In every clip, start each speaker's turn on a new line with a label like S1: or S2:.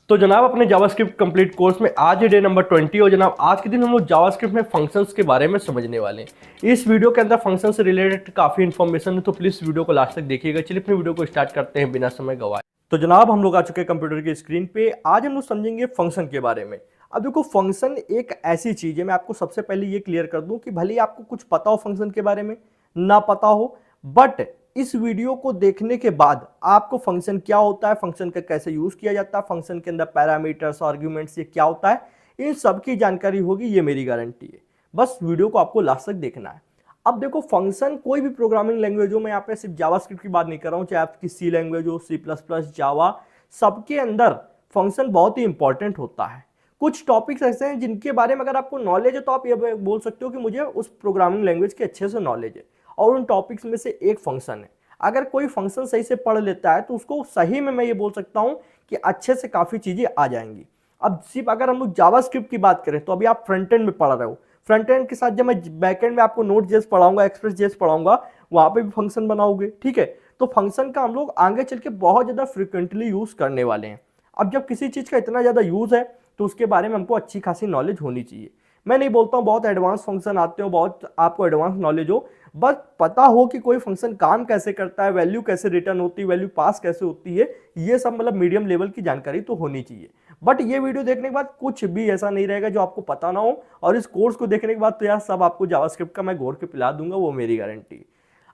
S1: तो जनाब अपने जावास्क्रिप्ट कंप्लीट कोर्स में आज डे नंबर 20 और जनाब आज के दिन हम लोग जावास्क्रिप्ट में फंक्शंस के बारे में समझने वाले हैं। इस वीडियो के अंदर फंक्शन से रिलेटेड काफी इन्फॉर्मेशन है, तो प्लीज वीडियो को लास्ट तक देखिएगा। चलिए अपने वीडियो को स्टार्ट करते हैं बिना समय गवाए। तो जनाब हम लोग आ चुके हैं कंप्यूटर की स्क्रीन पे। आज हम लोग समझेंगे फंक्शन के बारे में। अब देखो फंक्शन एक ऐसी चीज है, मैं आपको सबसे पहले ये क्लियर कर दूं कि भले ही आपको कुछ पता हो फंक्शन के बारे में, ना पता हो, बट इस वीडियो को देखने के बाद आपको फंक्शन क्या होता है, फंक्शन का कैसे यूज किया जाता है, फंक्शन के अंदर पैरामीटर्स, आर्ग्यूमेंट्स ये क्या होता है, इन सब की जानकारी होगी, ये मेरी गारंटी है। बस वीडियो को आपको लास्ट तक देखना है। अब देखो फंक्शन कोई भी प्रोग्रामिंग लैंग्वेज हो, मैं यहाँ पे सिर्फ जावास्क्रिप्ट की बात नहीं कर रहा हूँ, चाहे आपकी सी लैंग्वेज हो, सी प्लस प्लस, जावा, सबके अंदर फंक्शन बहुत ही इंपॉर्टेंट होता है। कुछ टॉपिक्स ऐसे हैं जिनके बारे में अगर आपको नॉलेज है तो आप ये बोल सकते हो कि मुझे उस प्रोग्रामिंग लैंग्वेज के अच्छे से नॉलेज है, और उन टॉपिक्स में से एक फंक्शन है। अगर कोई फंक्शन सही से पढ़ लेता है तो उसको सही में मैं ये बोल सकता हूं कि अच्छे से काफी चीजें आ जाएंगी। अब सिर्फ अगर हम लोग जावास्क्रिप्ट की बात करें तो अभी आप फ्रंट एंड में पढ़ रहे हो, फ्रंट एंड के साथ जब मैं बैक एंड में आपको नोड जेएस पढ़ाऊंगा, एक्सप्रेस जेएस पढ़ाऊंगा, वहां पे भी फंक्शन बनाओगे, ठीक है। तो फंक्शन का हम लोग आगे चल के बहुत ज्यादा फ्रिक्वेंटली यूज करने वाले हैं। अब जब किसी चीज का इतना ज्यादा यूज है तो उसके बारे में हमको अच्छी खासी नॉलेज होनी चाहिए। मैं नहीं बोलता हूँ बहुत एडवांस फंक्शन आते हो, बहुत आपको एडवांस नॉलेज हो, बस पता हो कि कोई फंक्शन काम कैसे करता है, वैल्यू कैसे रिटर्न होती है, वैल्यू पास कैसे होती है, ये सब मतलब मीडियम लेवल की जानकारी तो होनी चाहिए। बट ये वीडियो देखने के बाद कुछ भी ऐसा नहीं रहेगा जो आपको पता ना हो, और इस कोर्स को देखने के बाद तो यार सब आपको जावास्क्रिप्ट का मैं घोर के पिला दूंगा, वो मेरी गारंटी।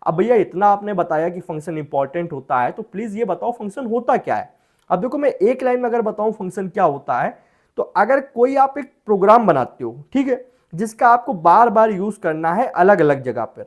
S1: अब भैया इतना आपने बताया कि फंक्शन इंपॉर्टेंट होता है, तो प्लीज ये बताओ फंक्शन होता क्या है। अब देखो मैं एक लाइन में अगर बताऊं फंक्शन क्या होता है, तो अगर कोई आप एक प्रोग्राम बनाते हो, ठीक है, जिसका आपको बार बार यूज करना है अलग अलग जगह पर,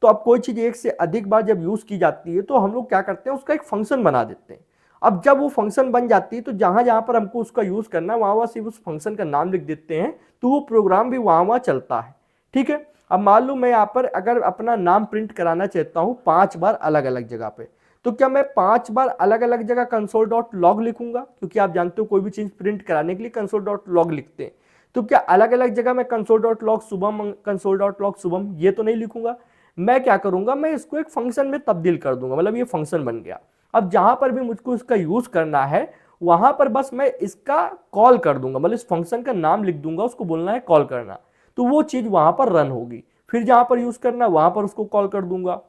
S1: तो अब कोई चीज एक से अधिक बार जब यूज की जाती है तो हम लोग क्या करते हैं, उसका एक फंक्शन बना देते हैं। अब जब वो फंक्शन बन जाती है तो जहां जहां पर हमको उसका यूज करना है वहां वहां सिर्फ उस फंक्शन का नाम लिख देते हैं, तो वो प्रोग्राम भी वहां वहां चलता है, ठीक है। अब मान लो मैं यहाँ पर अगर अपना नाम प्रिंट कराना चाहता हूं 5 बार अलग अलग जगह पे, तो क्या मैं 5 बार अलग अलग जगह कंसोल डॉट लॉग लिखूंगा, क्योंकि आप जानते हो कोई भी चीज प्रिंट कराने के लिए कंसोल डॉट लॉग लिखते हैं। तो क्या अलग अलग जगह मैं console dot log Shubham, console dot log Shubham ये तो नहीं लिखूंगा। मैं क्या करूंगा, मैं इसको एक फंक्शन में तब्दील कर दूंगा, मतलब ये फंक्शन बन गया। अब जहां पर भी मुझको इसका यूज करना है वहां पर बस मैं इसका कॉल कर दूंगा, मतलब इस फंक्शन का नाम लिख दूंगा, उसको बोलना है कॉल करना, तो वो चीज वहां पर रन होगी। फिर जहां पर यूज करना है वहां पर उसको कॉल कर दूंगा,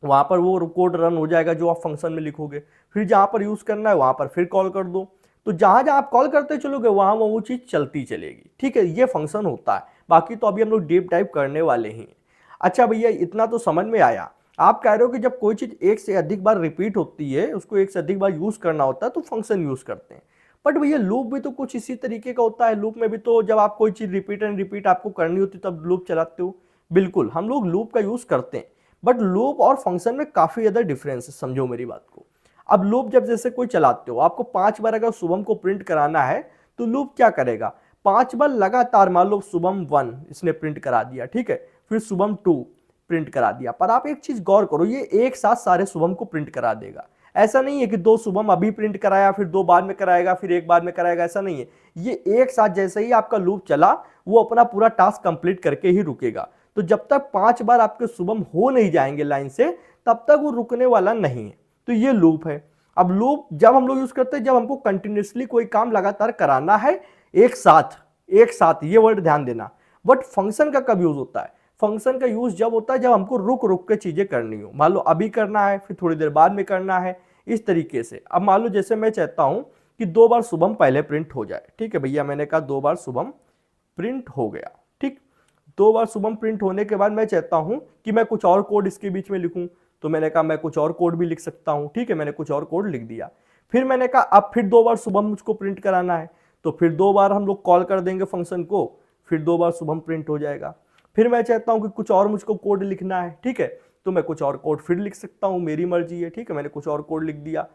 S1: वहां पर वो कोड रन हो जाएगा जो आप फंक्शन में लिखोगे। फिर जहां पर यूज करना है वहां पर फिर कॉल कर दो, तो जहां जहां आप कॉल करते चलोगे वहां वो चीज चलती चलेगी, ठीक है। ये फंक्शन होता है। बाकी तो अभी हम लोग डीप डाइव करने वाले हैं। अच्छा भैया इतना तो समझ में आया। आप कह रहे हो कि जब कोई चीज एक से अधिक बार रिपीट होती है, उसको एक से अधिक बार यूज करना होता है तो फंक्शन यूज करते हैं। बट भैया लूप भी तो कुछ इसी तरीके का होता है। लूप में भी तो जब आप कोई चीज रिपीट एंड रिपीट आपको करनी होती है तब लूप चलाते हो। बिल्कुल हम लोग लूप का यूज करते हैं, बट लूप और फंक्शन में काफी ज्यादा डिफरेंस है, समझो मेरी बात को। अब लूप जब जैसे कोई चलाते हो, आपको 5 बार अगर शुभम को प्रिंट कराना है तो लूप क्या करेगा, 5 बार लगातार, मान लो शुभम 1 इसने प्रिंट करा दिया, ठीक है, फिर शुभम 2 प्रिंट करा दिया। पर आप एक चीज गौर करो, ये एक साथ सारे शुभम को प्रिंट करा देगा। ऐसा नहीं है कि 2 शुभम अभी प्रिंट कराया, फिर 2 बाद में कराएगा, फिर 1 बाद में कराएगा, ऐसा नहीं है। ये एक साथ जैसे ही आपका लूप चला वो अपना पूरा टास्क कंप्लीट करके ही रुकेगा। तो जब तक 5 बार आपके शुभम हो नहीं जाएंगे लाइन से, तब तक वो रुकने वाला नहीं है। तो ये लूप है। अब लूप जब हम लोग यूज करते हैं जब हमको कंटिन्यूसली कोई काम लगातार कराना है, एक साथ ये वर्ड ध्यान देना। बट फंक्शन का कब यूज होता है, फंक्शन का यूज जब होता है जब हमको रुक रुक के चीजें करनी हो। मान लो अभी करना है, फिर थोड़ी देर बाद में करना है, इस तरीके से। अब मान लो जैसे मैं चाहता हूं कि 2 बार शुभम पहले प्रिंट हो जाए, ठीक है भैया, मैंने कहा 2 बार शुभम प्रिंट हो गया, ठीक। 2 बार शुभम प्रिंट होने के बाद मैं चाहता हूं कि मैं कुछ और कोड इसके बीच में लिखूं, तो मैंने कहा मैं कुछ और कोड भी लिख सकता हूं, ठीक है, मैंने कुछ और कोड लिख दिया। फिर मैंने कहा अब फिर 2 बार शुभम मुझको प्रिंट कराना है, तो फिर 2 बार हम लोग कॉल कर देंगे फंक्शन को, फिर 2 बार शुभम प्रिंट हो जाएगा। फिर मैं चाहता हूं कि कुछ और मुझको कोड लिखना है, ठीक है, तो मैं कुछ और कोड फिर लिख सकता हूं, मेरी मर्जी है, ठीक है, मैंने कुछ और कोड लिख दिया।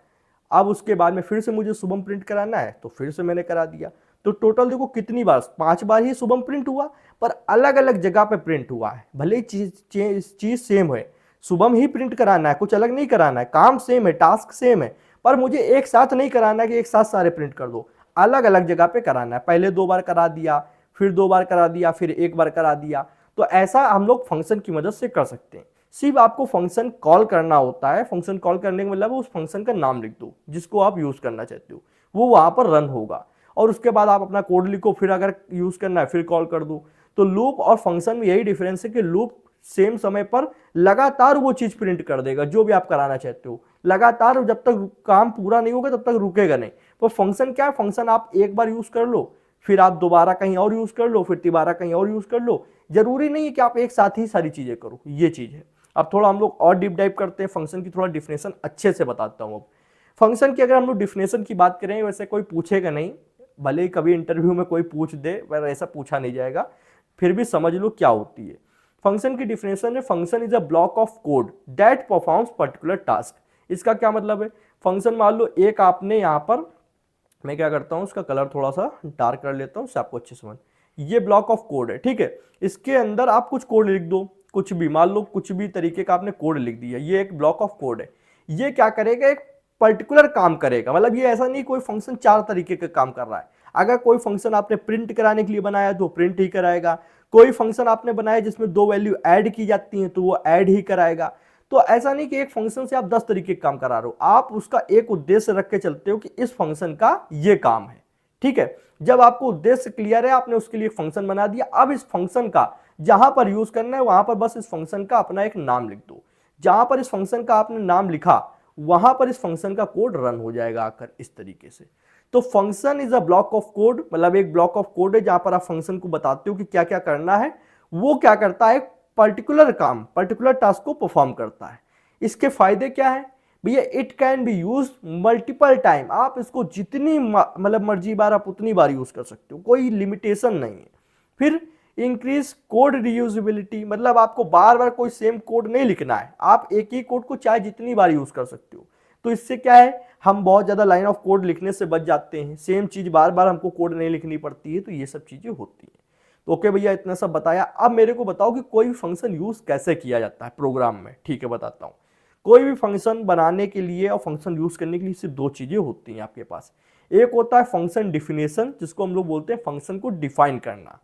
S1: अब उसके बाद में फिर से मुझे शुभम प्रिंट कराना है, तो फिर से मैंने करा दिया। तो टोटल देखो कितनी बार, 5 बार ही शुभम प्रिंट हुआ, पर अलग अलग जगह पे प्रिंट हुआ है। भले ही चीज सेम है, शुभम ही प्रिंट कराना है, कुछ अलग नहीं कराना है, काम सेम है, टास्क सेम है, पर मुझे एक साथ नहीं कराना है कि एक साथ सारे प्रिंट कर दो, अलग अलग जगह पे कराना है। पहले 2 बार करा दिया, फिर 2 बार करा दिया, फिर 1 बार करा दिया। तो ऐसा हम लोग फंक्शन की मदद से कर सकते हैं। सिर्फ आपको फंक्शन कॉल करना होता है। फंक्शन कॉल करने का मतलब उस फंक्शन का नाम लिख दो जिसको आप यूज करना चाहते हो, वो वहां पर रन होगा और उसके बाद आप अपना कोड लिखो, फिर अगर यूज करना है फिर कॉल कर दो। तो लूप और फंक्शन में यही डिफरेंस है कि लूप सेम समय पर लगातार वो चीज प्रिंट कर देगा जो भी आप कराना चाहते हो, लगातार जब तक काम पूरा नहीं होगा तब तक रुकेगा नहीं। पर फंक्शन क्या है, फंक्शन आप एक बार यूज कर लो, फिर आप दोबारा कहीं और यूज कर लो, फिर दोबारा कहीं और यूज कर लो, जरूरी नहीं है कि आप एक साथ ही सारी चीजें करो, ये चीज है। अब थोड़ा हम लोग और डीप डाइव करते हैं, फंक्शन की थोड़ा डिफिनेशन अच्छे से बताता हूं। अब फंक्शन की अगर हम लोग डिफिनेशन की बात करें, वैसे कोई पूछेगा नहीं, भले ही कभी इंटरव्यू में कोई पूछ दे पर ऐसा पूछा नहीं जाएगा, फिर भी समझ लो क्या होती है। फंक्शन की डिफिनेशन है, function is a block of code that performs particular task. इसका क्या मतलब है, फंक्शन मान लो एक आपने यहाँ पर, मैं क्या करता हूँ उसका कलर थोड़ा सा डार्क कर लेता हूँ उससे आपको अच्छे समझ, ये ब्लॉक ऑफ कोड है, ठीक है। इसके अंदर आप कुछ कोड लिख दो, कुछ भी मान लो कुछ भी तरीके का आपने कोड लिख दिया, ये एक ब्लॉक ऑफ कोड है। ये क्या करेगा, एक पर्टिकुलर काम करेगा, मतलब ये ऐसा नहीं कोई फंक्शन 4 तरीके का काम कर रहा है। अगर कोई फंक्शन आपने प्रिंट कराने के लिए बनाया तो प्रिंट ही कराएगा, कोई फंक्शन आपने बनाया जिसमें 2 वैल्यू ऐड की जाती हैं तो वो ऐड ही कराएगा। तो ऐसा नहीं कि एक फंक्शन से आप 10 तरीके के काम करा रहे हो, आप उसका एक उद्देश्य रख के चलते हो कि इस फंक्शन का ये काम है, ठीक है। जब आपको उद्देश्य क्लियर है, आपने उसके लिए फंक्शन बना दिया, अब इस फंक्शन का जहां पर यूज करना है वहां पर बस इस फंक्शन का अपना एक नाम लिख दो। जहां पर इस फंक्शन का आपने नाम लिखा वहां पर इस फंक्शन का कोड रन हो जाएगा आकर इस तरीके से। तो function is a block of code, मतलब एक ब्लॉक ऑफ कोड है जहां पर आप फंक्शन को बताते हो कि क्या क्या करना है, वो क्या करता है, पर्टिकुलर काम, पर्टिकुलर टास्क को परफॉर्म करता है। इसके फायदे क्या है भैया, it can be use multiple time, आप इसको जितनी मतलब मर्जी बार आप उतनी बार यूज कर सकते हो, कोई लिमिटेशन नहीं है। फिर इंक्रीज कोड रीयूजेबिलिटी, मतलब आपको बार बार कोई सेम कोड नहीं लिखना है, आप एक ही कोड को चाहे जितनी बार यूज कर सकते हो। तो इससे क्या है, हम बहुत ज्यादा लाइन ऑफ कोड लिखने से बच जाते हैं, सेम चीज बार बार हमको कोड नहीं लिखनी पड़ती है, तो ये सब चीजें होती है। तो ओके भैया, इतना सब बताया। अब मेरे को बताओ कि कोई भी फंक्शन यूज कैसे किया जाता है प्रोग्राम में। ठीक है, बताता हूँ। कोई भी फंक्शन बनाने के लिए और फंक्शन यूज करने के लिए सिर्फ 2 चीजें होती हैं आपके पास। एक होता है फंक्शन डिफिनेशन, जिसको हम लोग बोलते हैं फंक्शन को डिफाइन करना,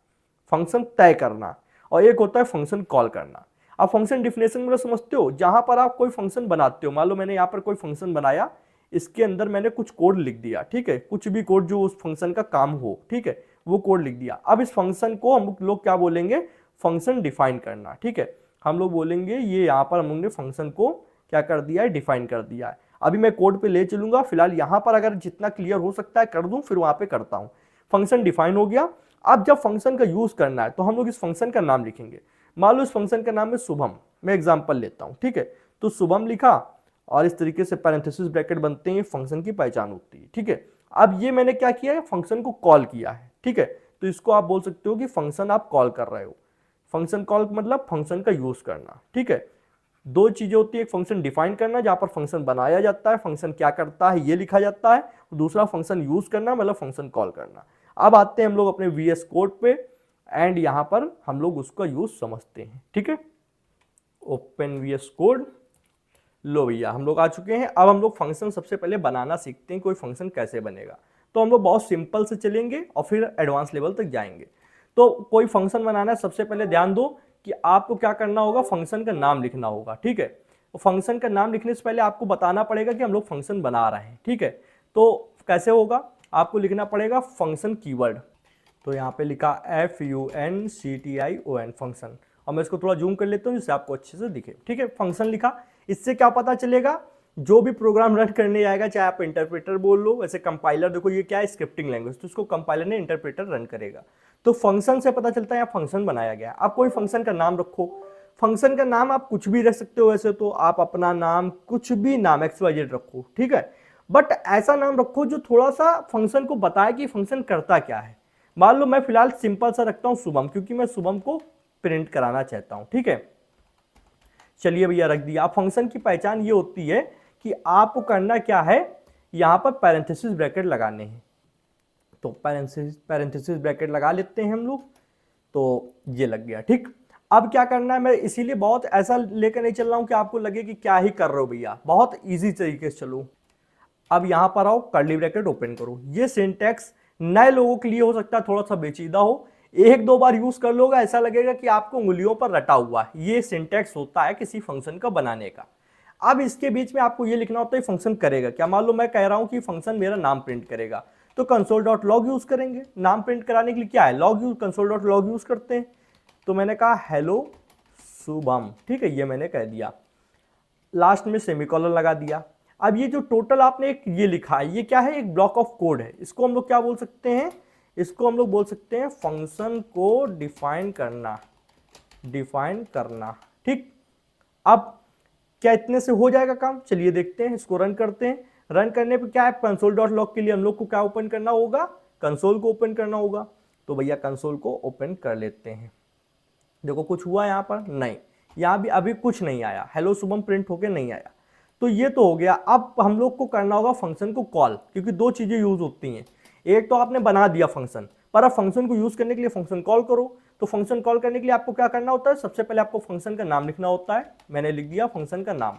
S1: फंक्शन तय करना, और एक होता है फंक्शन कॉल करना। अब फंक्शन डिफिनेशन मतलब समझते हो, जहां पर आप कोई फंक्शन बनाते हो, मान लो मैंने यहाँ पर कोई फंक्शन बनाया, इसके अंदर मैंने कुछ कोड लिख दिया, ठीक है, कुछ भी कोड जो उस फंक्शन का काम हो, ठीक है, वो कोड लिख दिया। अब इस फंक्शन को हम लोग क्या बोलेंगे, फंक्शन डिफाइन करना, ठीक है। हम लोग बोलेंगे ये यहाँ पर हम लोग ने फंक्शन को क्या कर दिया है, डिफाइन कर दिया है। अभी मैं कोड पे ले चलूंगा, फिलहाल यहाँ पर अगर जितना क्लियर हो सकता है कर दूं, फिर वहां पे करता हूँ। फंक्शन डिफाइन हो गया। अब जब फंक्शन का यूज करना है तो हम लोग इस फंक्शन का नाम लिखेंगे। मान लो इस फंक्शन का नाम है शुभम, मैं एग्जांपल लेता हूं, ठीक है। तो शुभम लिखा और इस तरीके से पैरेंथेसिस ब्रैकेट बनते हैं, फंक्शन की पहचान होती है, ठीक है। अब ये मैंने क्या किया है, फंक्शन को कॉल किया है, ठीक है। तो इसको आप बोल सकते हो कि फंक्शन आप कॉल कर रहे हो। फंक्शन कॉल मतलब फंक्शन का यूज करना, ठीक है। 2 चीजें होती है, एक फंक्शन डिफाइन करना जहां पर फंक्शन बनाया जाता है, फंक्शन क्या करता है ये लिखा जाता है, दूसरा फंक्शन यूज करना मतलब फंक्शन कॉल करना। अब आते हैं हम लोग अपने वीएस कोड पे, एंड यहां पर हम लोग उसका यूज समझते हैं, ठीक है। ओपन वीएस कोड, लो भैया हम लोग आ चुके हैं। अब हम लोग फंक्शन सबसे पहले बनाना सीखते हैं, कोई फंक्शन कैसे बनेगा। तो हम लोग बहुत सिंपल से चलेंगे और फिर एडवांस लेवल तक जाएंगे। तो कोई फंक्शन बनाना है, सबसे पहले ध्यान दो कि आपको क्या करना होगा, फंक्शन का नाम लिखना होगा, ठीक है। तो फंक्शन का नाम लिखने से पहले आपको बताना पड़ेगा कि हम लोग फंक्शन बना रहे हैं, ठीक है। तो कैसे होगा, आपको लिखना पड़ेगा फंक्शन कीवर्ड। तो यहाँ पे लिखा FUNCTION फंक्शन, और मैं इसको थोड़ा जूम कर लेता हूँ जिससे आपको अच्छे से दिखे, ठीक है। फंक्शन लिखा, इससे क्या पता चलेगा, जो भी प्रोग्राम रन करने आएगा, चाहे आप इंटरप्रेटर बोल लो, वैसे कंपाइलर देखो ये क्या है, स्क्रिप्टिंग लैंग्वेज, तो इसको कंपाइलर ने इंटरप्रेटर रन करेगा। तो फंक्शन से पता चलता है यहाँ फंक्शन बनाया गया। आप कोई फंक्शन का नाम रखो, फंक्शन का नाम आप कुछ भी रख सकते हो, वैसे तो आप अपना नाम कुछ भी नाम XYZ रखो, ठीक है। बट ऐसा नाम रखो जो थोड़ा सा फंक्शन को बताए कि फंक्शन करता क्या है। मान लो मैं फिलहाल सिंपल सा रखता हूं शुभम, क्योंकि मैं शुभम को प्रिंट कराना चाहता हूं, ठीक है। चलिए भैया रख दिया। अब फंक्शन की पहचान ये होती है कि आपको करना क्या है, यहां पर पैरेंथेसिस ब्रैकेट लगाने हैं। तो पैरेंथेसिस ब्रैकेट लगा लेते हैं हम लोग, तो ये लग गया, ठीक। अब क्या करना है, मैं इसीलिए बहुत ऐसा लेकर नहीं चल रहा हूं कि आपको लगे कि क्या ही कर रहे हो भैया, बहुत इजी तरीके से चलो। अब यहां पर आओ, कर्ली ब्रैकेट ओपन करो। ये सिंटैक्स नए लोगों के लिए हो सकता है थोड़ा सा पेचीदा हो, 1-2 बार यूज कर लोगे ऐसा लगेगा कि आपको उंगलियों पर रटा हुआ है। ये सिंटैक्स होता है किसी फंक्शन का बनाने का। अब इसके बीच में आपको ये लिखना होता है फंक्शन करेगा क्या। मान लो मैं कह रहा हूं कि फंक्शन मेरा नाम प्रिंट करेगा, तो कंसोल डॉट लॉग यूज करेंगे। नाम प्रिंट कराने के लिए क्या है, log use, console dot log use करते हैं। तो मैंने कहा हेलो शुभम, ठीक है, ये मैंने कह दिया, लास्ट में सेमीकोलन लगा दिया। अब ये जो टोटल आपने एक ये लिखा है, ये क्या है, एक ब्लॉक ऑफ कोड है। इसको हम लोग क्या बोल सकते हैं, इसको हम लोग बोल सकते हैं फंक्शन को डिफाइन करना, डिफाइन करना, ठीक। अब क्या इतने से हो जाएगा काम, चलिए देखते हैं, इसको रन करते हैं। रन करने पे क्या है, कंसोल डॉट लॉग के लिए हम लोग को क्या ओपन करना होगा, कंसोल को ओपन करना होगा। तो भैया कंसोल को ओपन कर लेते हैं। देखो कुछ हुआ यहाँ पर, नहीं, यहाँ भी अभी कुछ नहीं आया, हेलो शुभम प्रिंट होके नहीं आया। तो ये तो हो गया। अब हम लोग को करना होगा फंक्शन को कॉल, क्योंकि दो चीजें यूज होती हैं, एक तो आपने बना दिया फंक्शन, पर अब फंक्शन को यूज करने के लिए फंक्शन कॉल करो। तो फंक्शन कॉल करने के लिए आपको क्या करना होता है, सबसे पहले आपको फंक्शन का नाम लिखना होता है। मैंने लिख दिया फंक्शन का नाम,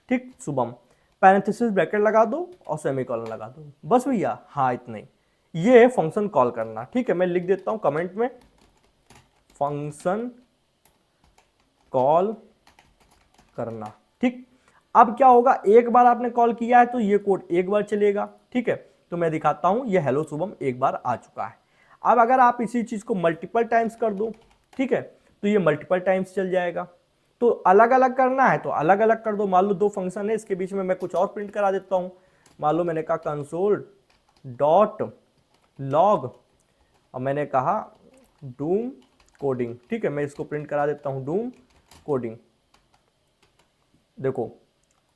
S1: ठीक, शुभम, पैरेंथेसिस ब्रैकेट लगा दो और सेमीकोलन लगा दो, बस भैया, हाँ इतना ही, ये फंक्शन कॉल करना, ठीक है। मैं लिख देता हूं कमेंट में, फंक्शन कॉल करना, ठीक। अब क्या होगा, एक बार आपने कॉल किया है तो ये कोड एक बार चलेगा, ठीक है। तो मैं दिखाता हूं, ये हेलो शुभम एक बार आ चुका है। अब अगर आप इसी चीज को मल्टीपल टाइम्स कर दो, ठीक है, तो ये मल्टीपल टाइम्स चल जाएगा। तो अलग अलग करना है तो अलग अलग कर दो। मान लो दो फंक्शन है, इसके बीच में मैं कुछ और प्रिंट करा देता हूं। मान लो मैंने कहा कंसोल डॉट लॉग और मैंने कहा डूम कोडिंग, ठीक है, मैं इसको प्रिंट करा देता हूं डूम कोडिंग। देखो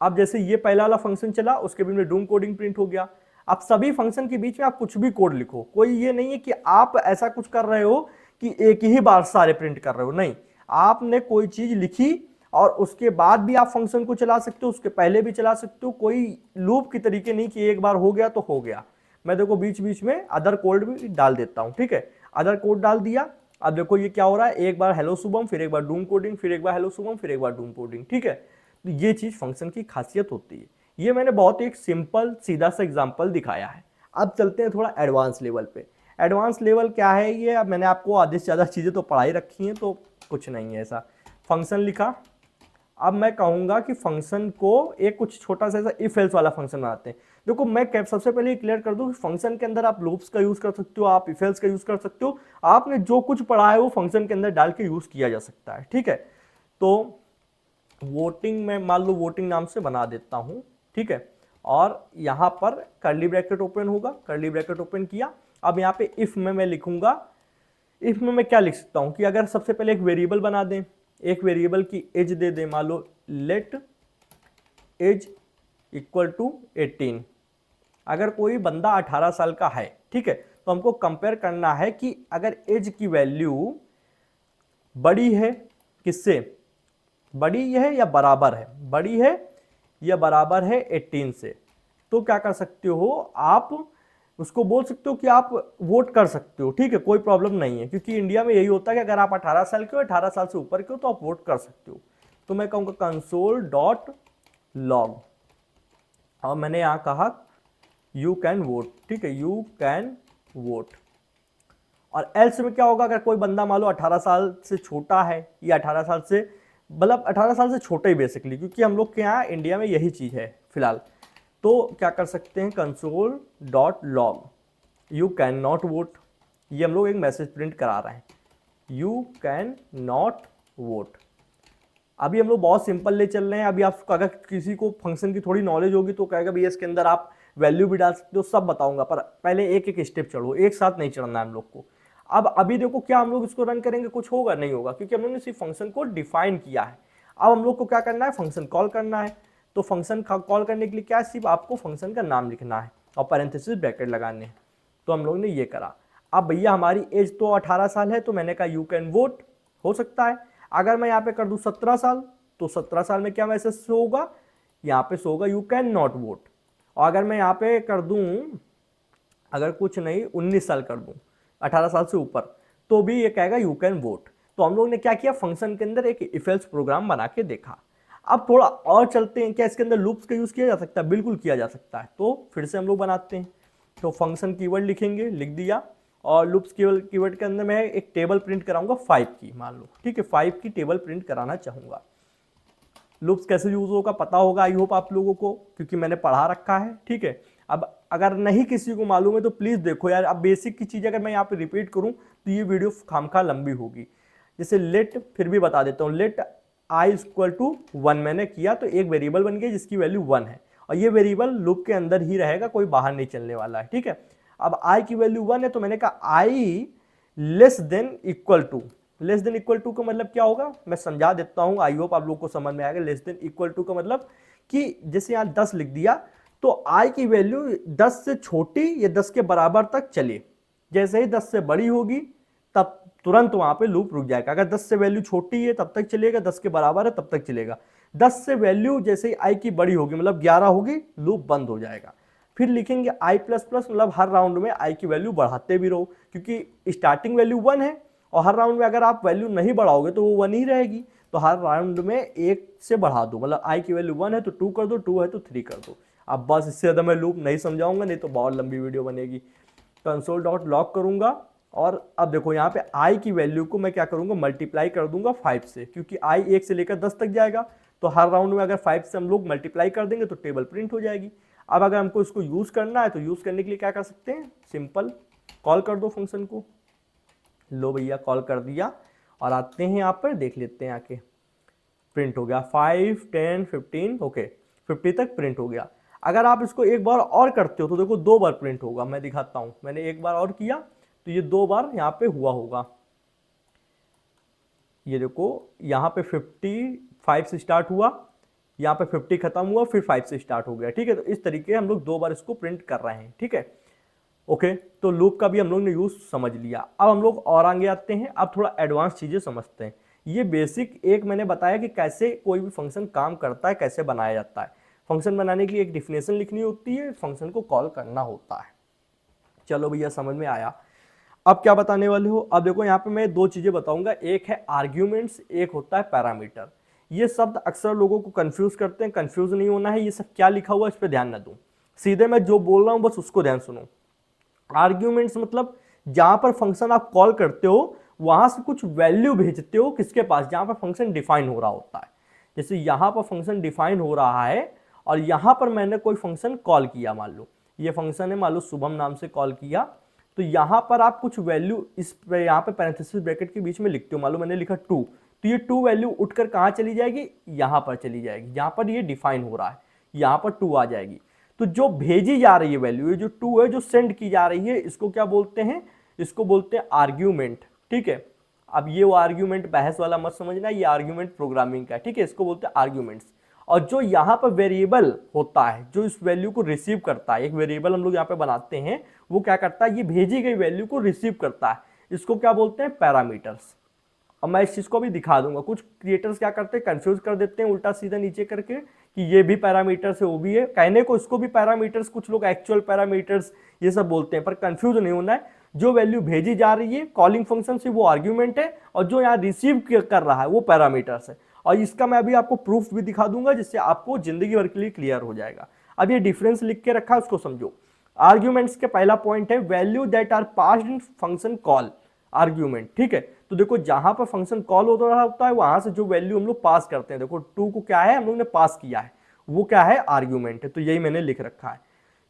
S1: अब जैसे ये पहला वाला फंक्शन चला, उसके बीच में डूम कोडिंग प्रिंट हो गया। अब सभी फंक्शन के बीच में आप कुछ भी कोड लिखो, कोई ये नहीं है कि आप ऐसा कुछ कर रहे हो कि एक ही बार सारे प्रिंट कर रहे हो, नहीं, आपने कोई चीज लिखी और उसके बाद भी आप फंक्शन को चला सकते हो, उसके पहले भी चला सकते हो। कोई लूप की तरीके नहीं कि एक बार हो गया तो हो गया। मैं देखो बीच बीच में अदर कोड भी डाल देता हूं, ठीक है, अदर कोड डाल दिया। अब देखो ये क्या हो रहा है, एक बार हेलो शुभम, फिर एक बार डूम कोडिंग, फिर एक बार हेलो शुभम, फिर एक बार डूम कोडिंग, ठीक है। तो ये चीज फंक्शन की खासियत होती है। ये मैंने बहुत एक सिंपल सीधा सा एग्जांपल दिखाया है। अब चलते हैं थोड़ा एडवांस लेवल पे। एडवांस लेवल क्या है ये, अब मैंने आपको आधे से ज़्यादा चीज़ें तो पढ़ाई रखी हैं, तो कुछ नहीं है ऐसा। फंक्शन लिखा, अब मैं कहूँगा कि फंक्शन को एक कुछ छोटा सा ऐसा इफ एल्स वाला फंक्शन बनाते हैं। देखो मैं सबसे पहले क्लियर कर दूँ कि फंक्शन के अंदर आप लूप्स का यूज़ कर सकते हो, आप इफ एल्स का यूज़ कर सकते हो। आपने जो कुछ पढ़ा है वो फंक्शन के अंदर डाल के यूज़ किया जा सकता है, ठीक है। तो वोटिंग में मान लो वोटिंग नाम से बना देता हूं, ठीक है, और यहां पर कर्ली ब्रैकेट ओपन होगा, कर्ली ब्रैकेट ओपन किया। अब यहां पे इफ में मैं लिखूंगा, इफ में मैं क्या लिख सकता हूं कि अगर सबसे पहले एक वेरिएबल बना दें, एक वेरिएबल की एज दे दें, मान लो लेट एज इक्वल टू 18। अगर कोई बंदा 18 साल का है, ठीक है, तो हमको कंपेयर करना है कि अगर एज की वैल्यू बड़ी है, किससे, बड़ी है या बराबर है, बड़ी है या बराबर है 18 से, तो क्या कर सकते हो आप, उसको बोल सकते हो कि आप वोट कर सकते हो, ठीक है, कोई प्रॉब्लम नहीं है, क्योंकि इंडिया में यही होता है कि अगर आप 18 साल के हो, 18 साल से ऊपर के हो, तो आप वोट कर सकते हो। तो मैं कहूँगा कंसोल डॉट लॉग और मैंने यहाँ कहा यू कैन वोट, ठीक है, यू कैन वोट। और एल्स में क्या होगा, अगर कोई बंदा मान लो 18 साल से छोटा है या 18 साल से, मतलब 18 साल से छोटा ही बेसिकली, क्योंकि हम लोग के यहाँ इंडिया में यही चीज़ है फिलहाल, तो क्या कर सकते हैं console dot log you can not vote. ये हम लोग एक मैसेज प्रिंट करा रहे हैं, यू कैन नॉट वोट। अभी हम लोग बहुत सिंपल ले चल रहे हैं। अभी आप अगर किसी को फंक्शन की थोड़ी नॉलेज होगी तो कहेगा भैया इसके अंदर आप वैल्यू भी डाल सकते हो, सब बताऊंगा, पर पहले एक एक स्टेप चढ़ो, एक साथ नहीं चढ़ना है हम लोग को। अब अभी देखो क्या हम लोग इसको रन करेंगे, कुछ होगा नहीं होगा, क्योंकि हम लोग ने सिर्फ फंक्शन को डिफाइन किया है। अब हम लोग को क्या करना है, फंक्शन कॉल करना है। तो फंक्शन कॉल करने के लिए क्या है, सिर्फ आपको फंक्शन का नाम लिखना है और पैरेंथेसिस ब्रैकेट लगाने हैं। तो हम लोग ने ये करा। अब भैया हमारी एज तो 18 साल है, तो मैंने कहा यू कैन वोट, हो सकता है। अगर मैं यहाँ पे कर दूँ 17 साल, तो 17 साल में क्या मैसेज शो होगा, यहाँ पे शो होगा यू कैन नॉट वोट। और अगर मैं यहाँ पे कर दूँ, अगर कुछ नहीं 19 साल कर दूँ, 18 साल से ऊपर, तो भी ये कहेगा यू कैन वोट। तो हम लोग ने क्या किया, फंक्शन के अंदर एक इफ एल्स प्रोग्राम बना के देखा। अब थोड़ा और चलते हैं, क्या इसके अंदर लूप्स का यूज किया जा सकता है, बिल्कुल किया जा सकता है। तो फिर से हम लोग बनाते हैं। तो फंक्शन कीवर्ड लिखेंगे, लिख दिया, और लूप्स कीवर्ड के अंदर मैं एक टेबल प्रिंट कराऊंगा 5 की, मान लो, ठीक है, 5 की टेबल प्रिंट कराना चाहूंगा। लूप्स कैसे यूज होगा पता होगा आई होप आप लोगों को, क्योंकि मैंने पढ़ा रखा है, ठीक है। अब अगर नहीं किसी को मालूम है तो प्लीज देखो यार, अब बेसिक की चीज अगर मैं यहाँ पे रिपीट करूँ तो ये वीडियो खामखा लंबी होगी। जैसे लेट, फिर भी बता देता हूँ, लेट आई इक्वल टू 1 मैंने किया तो एक वेरिएबल बन गया जिसकी वैल्यू 1 है, और ये वेरिएबल लूप के अंदर ही रहेगा, कोई बाहर नहीं चलने वाला है, ठीक है। अब आई की वैल्यू 1 है तो मैंने कहा I less than equal to, less than equal to का मतलब क्या होगा मैं समझा देता हूं, आई होप आप लोग को समझ में आएगा। लेस देन इक्वल टू का मतलब कि जैसे यहां 10 लिख दिया तो आई की वैल्यू 10 से छोटी या 10 के बराबर तक चले, जैसे ही 10 से बड़ी होगी तब तुरंत वहां पे लूप रुक जाएगा। अगर 10 से वैल्यू छोटी है तब तक चलेगा, 10 के बराबर है तब तक चलेगा। 10 से वैल्यू जैसे ही आई की बड़ी होगी मतलब 11 होगी, लूप बंद हो जाएगा। फिर लिखेंगे आई प्लस प्लस, मतलब हर राउंड में आई की वैल्यू बढ़ाते भी रहो, क्योंकि स्टार्टिंग वैल्यू 1 है और हर राउंड में अगर आप वैल्यू नहीं बढ़ाओगे तो वो 1 ही रहेगी। तो हर राउंड में 1 से बढ़ा दो, मतलब आई की वैल्यू 1 है तो 2 कर दो, 2 है तो 3 कर दो। अब बस, इससे ज़्यादा मैं लूप नहीं समझाऊंगा, नहीं तो बहुत लंबी वीडियो बनेगी। कंसोल डॉट लॉग करूंगा और अब देखो यहाँ पे आई की वैल्यू को मैं क्या करूंगा, मल्टीप्लाई कर दूंगा 5 से, क्योंकि आई 1 से लेकर 10 तक जाएगा। तो हर राउंड में अगर 5 से हम लोग मल्टीप्लाई कर देंगे तो टेबल प्रिंट हो जाएगी। अब अगर हमको इसको यूज़ करना है तो यूज़ करने के लिए क्या कर सकते हैं, सिंपल कॉल कर दो फंक्शन को। लो भैया कॉल कर दिया और आते हैं यहाँ पर, देख लेते हैं आके, प्रिंट हो गया 5, 10, 15, ओके 50 तक प्रिंट हो गया। अगर आप इसको एक बार और करते हो तो देखो 2 बार प्रिंट होगा, मैं दिखाता हूँ। मैंने एक बार और किया तो ये 2 बार यहाँ पे हुआ होगा। ये देखो यहाँ पे 55 से स्टार्ट हुआ, यहाँ पे 50 खत्म हुआ, फिर 5 से स्टार्ट हो गया, ठीक है। तो इस तरीके हम लोग 2 बार इसको प्रिंट कर रहे हैं, ठीक है। ओके, तो लूप का भी हम लोग ने यूज समझ लिया। अब हम लोग और आगे आते हैं, अब थोड़ा एडवांस चीजें समझते हैं। ये बेसिक एक मैंने बताया कि कैसे कोई भी फंक्शन काम करता है, कैसे बनाया जाता है। फंक्शन बनाने के लिए एक डिफिनेशन लिखनी होती है, फंक्शन को कॉल करना होता है। चलो भैया समझ में आया। अब क्या बताने वाले हो, अब देखो यहाँ पे मैं 2 चीजें बताऊंगा, एक है आर्ग्यूमेंट्स, एक होता है पैरामीटर। ये शब्द अक्सर लोगों को कंफ्यूज करते हैं, कंफ्यूज नहीं होना है। ये सब क्या लिखा हुआ है इस पर ध्यान न दूं, सीधे मैं जो बोल रहा हूं बस उसको ध्यान सुनो। आर्ग्यूमेंट्स मतलब जहां पर फंक्शन आप कॉल करते हो वहां से कुछ वैल्यू भेजते हो किसके पास, जहां पर फंक्शन डिफाइन हो रहा होता है। जैसे यहां पर फंक्शन डिफाइन हो रहा है और यहां पर मैंने कोई फंक्शन कॉल किया, मान लो ये फंक्शन है, मान लो शुभम नाम से कॉल किया, तो यहां पर आप कुछ वैल्यू इस यहाँ पे पैरेंथेसिस ब्रैकेट के बीच में लिखते हो। मान लो मैंने लिखा 2, तो ये 2 वैल्यू उठकर कहां चली जाएगी, यहां पर चली जाएगी, जहां पर ये डिफाइन हो रहा है, यहां पर 2 आ जाएगी। तो जो भेजी जा रही है वैल्यू, ये जो 2 है जो सेंड की जा रही है, इसको क्या बोलते हैं, इसको बोलते हैं आर्ग्यूमेंट, ठीक है। अब ये वो आर्ग्यूमेंट बहस वाला मत समझना, ये आर्ग्यूमेंट प्रोग्रामिंग का, ठीक है, इसको बोलते हैं आर्ग्यूमेंट्स। और जो यहाँ पर वेरिएबल होता है जो इस वैल्यू को रिसीव करता है, एक वेरिएबल हम लोग यहाँ पे बनाते हैं, वो क्या करता है, ये भेजी गई वैल्यू को रिसीव करता है, इसको क्या बोलते हैं, पैरामीटर्स। अब मैं इस चीज को भी दिखा दूंगा। कुछ क्रिएटर्स क्या करते हैं, कंफ्यूज कर देते हैं उल्टा सीधा नीचे करके कि ये भी पैरामीटर्स है वो भी है, कहने को इसको भी पैरामीटर्स, कुछ लोग एक्चुअल पैरामीटर्स ये सब बोलते हैं, पर कंफ्यूज नहीं होना है। जो वैल्यू भेजी जा रही है कॉलिंग फंक्शन से वो आर्ग्यूमेंट है, और जो यहाँ रिसीव कर रहा है वो पैरामीटर्स है। और इसका मैं अभी आपको प्रूफ भी दिखा दूंगा जिससे आपको जिंदगी भर के लिए क्लियर हो जाएगा। अब ये डिफरेंस लिख के रखा है उसको समझो। आर्ग्यूमेंट्स के पहला पॉइंट है value that are passed in function call argument, ठीक है। तो देखो जहां पर फंक्शन कॉल हो रहा होता है वहां से जो वैल्यू हम लोग पास करते हैं, देखो 2 को क्या है हम लोग ने पास किया है, वो क्या है, आर्ग्यूमेंट है। तो यही मैंने लिख रखा है।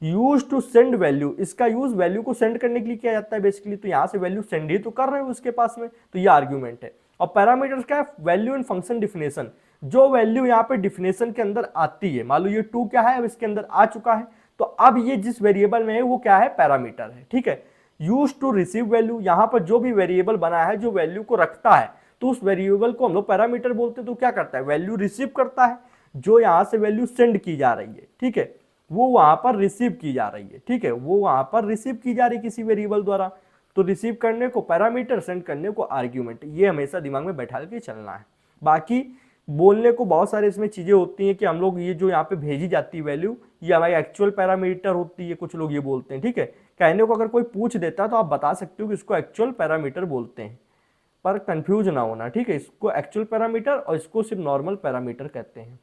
S1: यूज टू सेंड वैल्यू, इसका यूज वैल्यू को सेंड करने के लिए किया जाता है बेसिकली। तो यहां से वैल्यू सेंड ही तो कर रहे हो उसके पास में, तो ये आर्ग्यूमेंट है। और पैरामीटर्स क्या है, वैल्यू इन फंक्शन डिफिनेशन, जो वैल्यू यहाँ पे डिफिनेशन के अंदर आती है। मान लो ये 2 क्या है, अब इसके अंदर आ चुका है, तो अब ये जिस वेरिएबल में है वो क्या है, पैरामीटर है, ठीक है। यूज टू रिसीव वैल्यू, यहां पर जो भी वेरिएबल बना है जो वैल्यू को रखता है, तो उस वेरिएबल को हम लोग पैरामीटर बोलते हैं। तो क्या करता है, वैल्यू रिसीव करता है, जो यहां से वैल्यू सेंड की जा रही है, ठीक है, वो वहां पर रिसीव की जा रही है, ठीक है, वो वहां पर रिसीव की जा रही है किसी वेरिएबल द्वारा। तो रिसीव करने को पैरामीटर, सेंड करने को आर्ग्यूमेंट, ये हमेशा दिमाग में बैठा के चलना है। बाकी बोलने को बहुत सारे इसमें चीजें होती हैं कि हम लोग ये जो यहाँ पे भेजी जाती है वैल्यू, ये हमारी एक्चुअल पैरामीटर होती है, कुछ लोग ये बोलते हैं, ठीक है। कहने को अगर कोई पूछ देता है तो आप बता सकते हो कि इसको एक्चुअल पैरामीटर बोलते हैं, पर कंफ्यूज ना होना, ठीक है। इसको एक्चुअल पैरामीटर और इसको सिर्फ नॉर्मल पैरामीटर कहते हैं।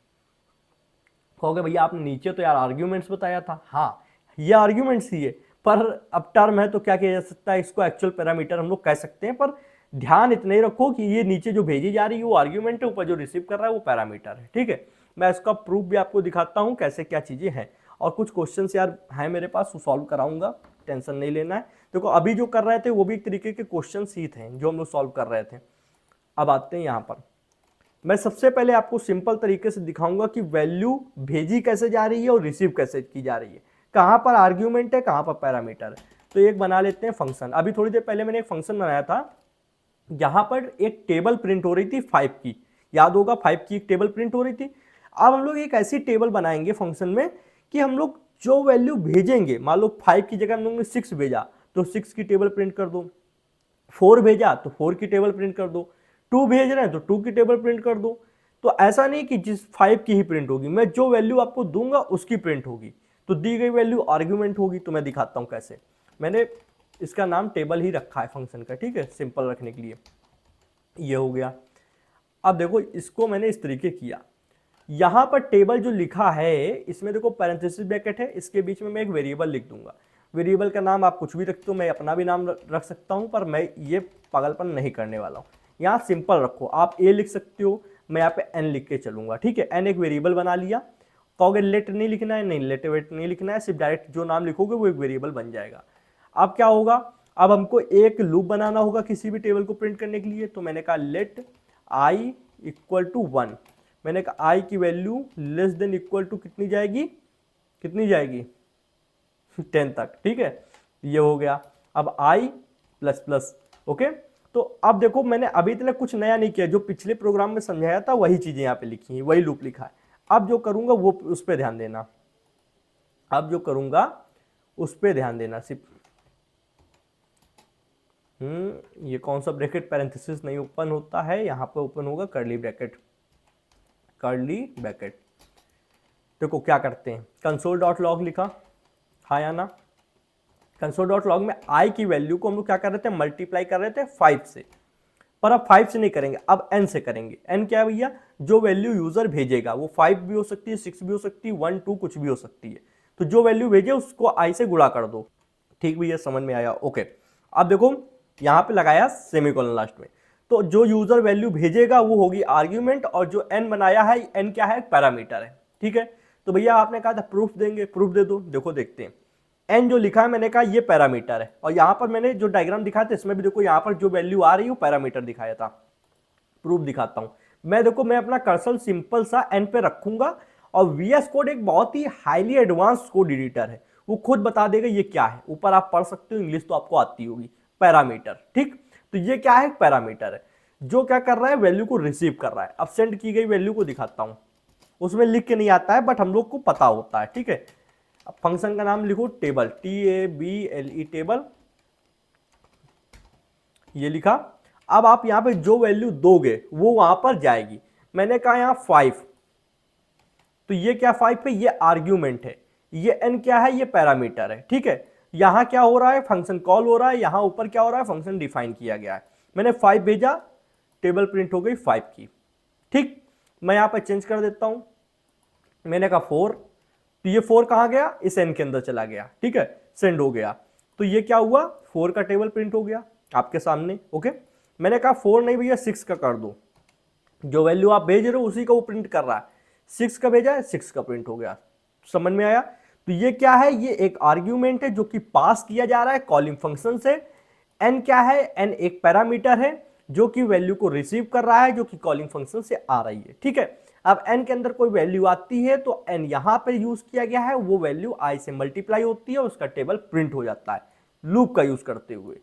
S1: कहोगे भैया आपने नीचे तो यार आर्ग्यूमेंट्स बताया था, हाँ ये आर्ग्यूमेंट्स ही है, पर अब टर्म है तो क्या किया जा सकता है, इसको एक्चुअल पैरामीटर हम लोग कह सकते हैं। पर ध्यान इतना ही रखो कि ये नीचे जो भेजी जा रही है वो आर्ग्यूमेंट है, ऊपर जो रिसीव कर रहा है वो पैरामीटर है, ठीक है। मैं इसका प्रूफ भी आपको दिखाता हूँ कैसे क्या चीज़ें हैं, और कुछ क्वेश्चन यार हैं मेरे पास वो सॉल्व कराऊंगा, टेंशन नहीं लेना है। देखो अभी जो कर रहे थे वो भी एक तरीके के क्वेश्चन ही थे जो हम लोग सॉल्व कर रहे थे। अब आते हैं यहाँ पर, मैं सबसे पहले आपको सिंपल तरीके से दिखाऊंगा कि वैल्यू भेजी कैसे जा रही है और रिसीव कैसे की जा रही है, कहाँ पर आर्ग्यूमेंट है कहाँ पर पैरामीटर है। तो एक बना लेते हैं फंक्शन। अभी थोड़ी देर पहले मैंने एक फंक्शन बनाया था, यहाँ पर एक टेबल प्रिंट हो रही थी 5 की, याद होगा 5 की एक टेबल प्रिंट हो रही थी। अब हम लोग एक ऐसी टेबल बनाएंगे फंक्शन में कि हम लोग जो वैल्यू भेजेंगे, मान लो 5 की जगह हम लोग ने 6 भेजा तो 6 की टेबल प्रिंट कर दो, 4 भेजा तो 4 की टेबल प्रिंट कर दो, 2 भेज रहे हैं तो 2 की टेबल प्रिंट कर दो। तो ऐसा नहीं कि जिस 5 की ही प्रिंट होगी, मैं जो वैल्यू आपको दूंगा उसकी प्रिंट होगी। तो दी गई वैल्यू आर्ग्यूमेंट होगी। तो मैं दिखाता हूं कैसे। मैंने इसका नाम टेबल ही रखा है फंक्शन का, ठीक है, सिंपल रखने के लिए। ये हो गया। अब देखो इसको मैंने इस तरीके किया, यहां पर टेबल जो लिखा है इसमें देखो पैरेंथेसिस ब्रैकेट है, इसके बीच में मैं एक वेरिएबल लिख दूंगा। वेरिएबल का नाम आप कुछ भी रखते हो, मैं अपना भी नाम रख सकता हूं, पर मैं ये पागलपन नहीं करने वाला हूं। यहाँ सिंपल रखो, आप ए लिख सकते हो, मैं यहाँ पे एन लिख के चलूंगा, ठीक है। एन एक वेरिएबल बना लिया। कहोगे लेट नहीं लिखना है, नहीं लेट वेट नहीं लिखना है, सिर्फ डायरेक्ट जो नाम लिखोगे वो एक वेरिएबल बन जाएगा। अब क्या होगा, अब हमको एक लूप बनाना होगा किसी भी टेबल को प्रिंट करने के लिए। तो मैंने कहा लेट आई इक्वल टू 1, मैंने कहा आई की value less than equal to कितनी जाएगी, कितनी जाएगी 10 तक, ठीक है। ये हो गया। अब आई प्लस प्लस, ओके। तो अब देखो मैंने अभी इतना कुछ नया नहीं किया, जो पिछले प्रोग्राम में समझाया था वही चीजें यहाँ पे लिखी हैं, वही लूप लिखा है। अब जो करूंगा वो उस पर ध्यान देना, अब जो करूंगा उस पर ध्यान देना सिर्फ। ये कौन सा ब्रैकेट पैरेंथेसिस नहीं ओपन होता है, यहाँ पे ओपन होगा कर्ली ब्रैकेट, कर्ली ब्रैकेट। देखो क्या करते हैं, कंसोल डॉट लॉग लिखा, हाँ या ना। कंसोल डॉट लॉग में आई की वैल्यू को हम लोग क्या कर रहे थे, मल्टीप्लाई कर रहे थे 5 से, पर अब 5 से नहीं करेंगे, अब n से करेंगे। n क्या है भैया, जो वैल्यू यूजर भेजेगा वो 5 भी हो सकती है, 6 भी हो सकती है, 1 2 कुछ भी हो सकती है। तो जो वैल्यू भेजे उसको i से गुणा कर दो, ठीक भैया, समझ में आया, ओके। अब देखो यहाँ पे लगाया सेमीकोलन लास्ट में, तो जो यूजर वैल्यू भेजेगा वो होगी आर्ग्यूमेंट, और जो n बनाया है n क्या है, पैरामीटर है, ठीक है। तो भैया आपने कहा था प्रूफ देंगे, प्रूफ दे दो। देखो देखते हैं, n जो लिखा है मैंने कहा ये पैरामीटर है, और यहां पर मैंने जो डायग्राम दिखाया था इसमें भी देखो यहां पर जो वैल्यू आ रही है वो पैरामीटर दिखाया था। प्रूफ दिखाता हूं मैं, देखो मैं अपना कर्सर सिंपल सा n पे रखूंगा, और VS कोड एक बहुत ही हाईली एडवांस कोड एडिटर है, वो खुद बता देगा ये क्या है। ऊपर आप पढ़ सकते हो, इंग्लिश तो आपको आती होगी, पैरामीटर, ठीक। तो ये क्या है, पैरामीटर है, जो क्या कर रहा है, वैल्यू को रिसीव कर रहा है। अब सेंड की गई वैल्यू को दिखाता हूं, उसमें लिख के नहीं आता है बट हम लोग को पता होता है, ठीक है। अब फंक्शन का नाम लिखो टेबल, TABLE टेबल, ये लिखा। अब आप यहां पे जो वैल्यू दोगे वो वहां पर जाएगी। मैंने कहा यहां 5, तो ये क्या 5 है, ये आर्ग्यूमेंट है, ये n क्या है, ये पैरामीटर है, ठीक है। यहां क्या हो रहा है, फंक्शन कॉल हो रहा है, यहां ऊपर क्या हो रहा है, फंक्शन डिफाइन किया गया है। मैंने 5 भेजा, टेबल प्रिंट हो गई 5 की, ठीक। मैं यहां पर चेंज कर देता हूं, मैंने कहा 4, तो ये 4 कहां गया, इस n के अंदर चला गया, ठीक है, सेंड हो गया। तो ये क्या हुआ, 4 का टेबल प्रिंट हो गया आपके सामने, ओके। मैंने कहा 4 नहीं भैया 6 का कर दो, जो वैल्यू आप भेज रहे हो उसी का वो प्रिंट कर रहा है। 6 का भेजा है, 6 का प्रिंट हो गया, समझ में आया। तो ये क्या है, ये एक आर्ग्यूमेंट है जो कि पास किया जा रहा है कॉलिंग फंक्शन से। n क्या है, n एक पैरामीटर है जो कि वैल्यू को रिसीव कर रहा है, जो कि कॉलिंग फंक्शन से आ रही है, ठीक है। अब n के अंदर कोई वैल्यू आती है तो n यहां पर यूज किया गया है, वो वैल्यू i से मल्टीप्लाई होती है, उसका टेबल प्रिंट हो जाता है लूप का यूज करते हुए,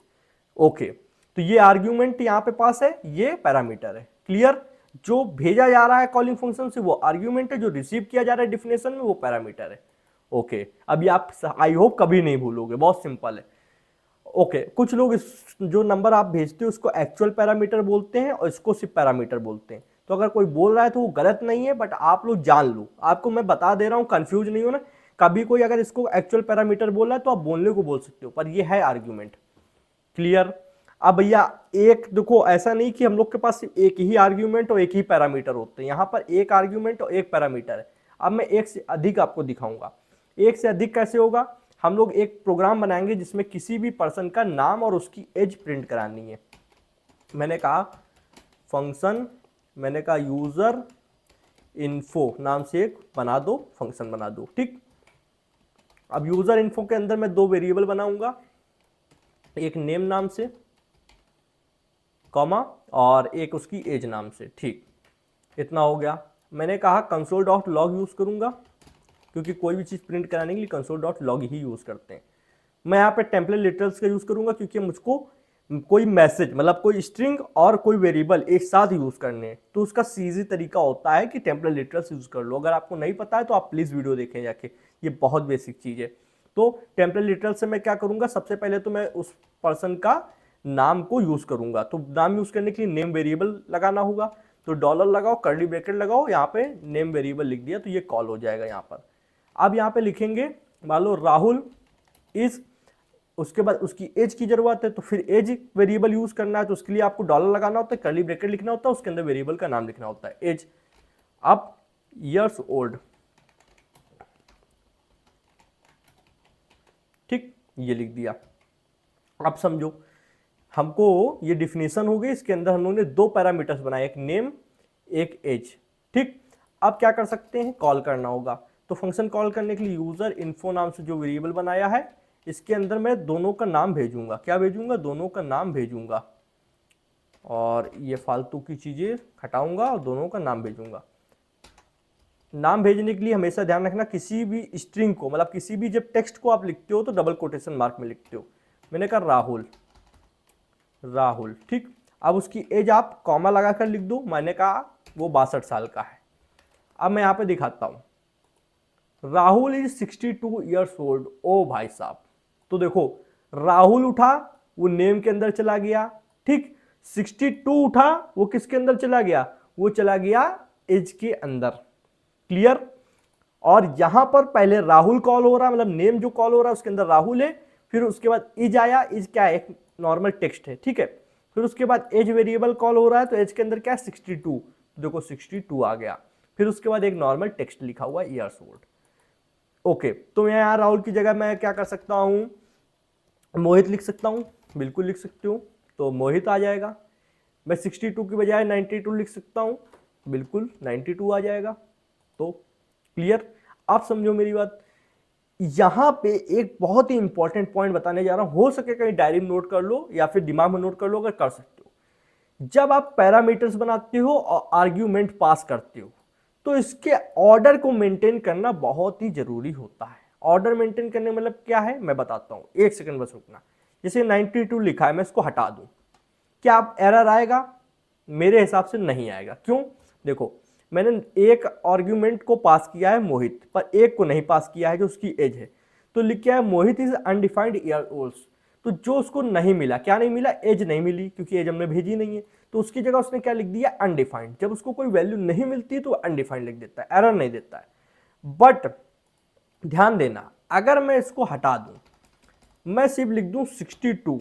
S1: ओके। तो ये आर्ग्यूमेंट यहां पे पास है, ये पैरामीटर है, क्लियर। जो भेजा जा रहा है कॉलिंग फंक्शन से वो आर्ग्यूमेंट है, जो रिसीव किया जा रहा है डिफिनेशन में वो पैरामीटर है, ओके। अभी आप आई होप कभी नहीं भूलोगे, बहुत सिंपल है, ओके। कुछ लोग इस जो नंबर आप भेजते हो उसको एक्चुअल पैरामीटर बोलते हैं और इसको सिर्फ पैरामीटर बोलते हैं। तो अगर कोई बोल रहा है तो वो गलत नहीं है, बट आप लोग जान लो, आपको मैं बता दे रहा हूं, कंफ्यूज नहीं हो ना। कभी कोई अगर इसको एक्चुअल पैरामीटर बोल रहा है तो आप बोलने को बोल सकते हो, पर ये है आर्ग्यूमेंट, क्लियर। अब भैया एक देखो, ऐसा नहीं कि हम लोग के पास सिर्फ एक ही आर्ग्यूमेंट और एक ही पैरामीटर होते हैं, यहाँ पर एक आर्ग्यूमेंट और एक पैरामीटर है। अब मैं एक से अधिक आपको दिखाऊंगा। एक से अधिक कैसे होगा, हम लोग एक प्रोग्राम बनाएंगे जिसमें किसी भी पर्सन का नाम और उसकी एज प्रिंट करानी है। मैंने कहा फंक्शन, मैंने कहा यूजर इन्फो नाम से एक बना दो, फंक्शन बना दो। ठीक, अब यूजर इन्फो के अंदर मैं 2 वेरिएबल बनाऊंगा, एक नेम नाम से कॉमा और एक उसकी एज नाम से। ठीक, इतना हो गया। मैंने कहा कंसोल डॉट लॉग यूज करूंगा, क्योंकि कोई भी चीज प्रिंट कराने के लिए कंसोल डॉट लॉग ही यूज करते हैं। मैं यहाँ पे टेम्पलेट लिटरल्स का यूज करूंगा, क्योंकि मुझको कोई मैसेज मतलब कोई स्ट्रिंग और कोई वेरिएबल एक साथ यूज करने हैं, तो उसका सीधी तरीका होता है कि टेम्पलेट लिटरल्स यूज कर लो। अगर आपको नहीं पता है तो आप प्लीज वीडियो देखें जाके, ये बहुत बेसिक चीज है। तो टेम्पलेट लिटरल्स से मैं क्या करूंगा, सबसे पहले तो मैं उस पर्सन का नाम को यूज करूंगा। तो नाम यूज करने के लिए नेम वेरिएबल लगाना होगा, तो डॉलर लगाओ, कर्ली ब्रैकेट लगाओ, यहाँ पे नेम वेरिएबल लिख दिया, तो ये कॉल हो जाएगा यहाँ पर। अब यहाँ पे लिखेंगे मान लो राहुल इज, उसके बाद उसकी एज की जरूरत है, तो फिर एज वेरिएबल यूज करना है, तो उसके लिए आपको डॉलर लगाना होता है, कर्ली ब्रैकेट लिखना होता है, उसके अंदर वेरिएबल का नाम लिखना होता है एज। अब ईयर्स ओल्ड, ठीक, ये लिख दिया। अब समझो हमको ये डिफिनेशन हो गई, इसके अंदर हम लोगों ने 2 पैरामीटर्स बनाए, एक नेम एक एज। ठीक, अब क्या कर सकते हैं, कॉल करना होगा। तो फंक्शन कॉल करने के लिए यूजर इन्फो नाम से जो वेरिएबल बनाया है, इसके अंदर मैं दोनों का नाम भेजूंगा। क्या भेजूंगा, दोनों का नाम भेजूंगा, और ये फालतू की चीजें हटाऊंगा और दोनों का नाम भेजूंगा। नाम भेजने के लिए हमेशा ध्यान रखना, किसी भी स्ट्रिंग को मतलब किसी भी जब टेक्स्ट को आप लिखते हो तो डबल कोटेशन मार्क में लिखते हो। मैंने कहा राहुल, राहुल, ठीक। अब उसकी एज आप कॉमा लगाकर लिख दो, मैंने कहा वो 62 साल का है। अब मैं यहाँ पे दिखाता हूं, राहुल इज 62 ईयर्स ओल्ड। ओ भाई साहब, तो देखो राहुल उठा, वो नेम के अंदर चला गया, ठीक। 62 उठा, वो किसके अंदर चला गया, वो चला गया एज के अंदर। क्लियर। और यहां पर पहले राहुल कॉल हो रहा है, मतलब नेम जो कॉल हो रहा है उसके अंदर राहुल है, फिर उसके बाद इज आया, इज क्या है, एक नॉर्मल टेक्स्ट है, ठीक है। फिर उसके बाद एज वेरिएबल कॉल हो रहा है, तो एज के अंदर क्या है 62, देखो 62 आ गया। फिर उसके बाद एक नॉर्मल टेक्स्ट लिखा हुआ है ईयर्स ओल्ड। ओके, तो यहाँ राहुल की जगह मैं क्या कर सकता हूं, मोहित लिख सकता हूं, बिल्कुल लिख सकते हो, तो मोहित आ जाएगा। मैं 62 की बजाय 92 लिख सकता हूं, बिल्कुल 92 आ जाएगा। तो क्लियर। आप समझो मेरी बात। यहां पे एक बहुत ही इंपॉर्टेंट पॉइंट बताने जा रहा हूं, हो सके कहीं डायरी में नोट कर लो या फिर दिमाग में नोट कर लो अगर कर सकते हो। जब आप पैरामीटर्स बनाते हो और आर्ग्यूमेंट पास करते हो, तो इसके ऑर्डर को मेंटेन करना बहुत ही जरूरी होता है। ऑर्डर मेंटेन करने मतलब क्या है मैं बताता हूं, एक सेकंड बस रुकना। जैसे 92 लिखा है, मैं इसको हटा दूं, क्या आप एरर आएगा? मेरे हिसाब से नहीं आएगा। क्यों? देखो मैंने एक आर्ग्यूमेंट को पास किया है मोहित, पर एक को नहीं पास किया है जो उसकी एज है। तो लिख क्या है, मोहित इज अनडिफाइंड ईयर ओल्ड। तो जो उसको नहीं मिला, क्या नहीं मिला, एज नहीं मिली, क्योंकि एज हमने भेजी नहीं है, तो उसकी जगह उसने क्या लिख दिया, अनडिफाइंड। जब उसको कोई वैल्यू नहीं मिलती तो अनडिफाइंड लिख देता है, एरर नहीं देता है। बट ध्यान देना, अगर मैं इसको हटा दूं, मैं सिर्फ लिख दूं 62,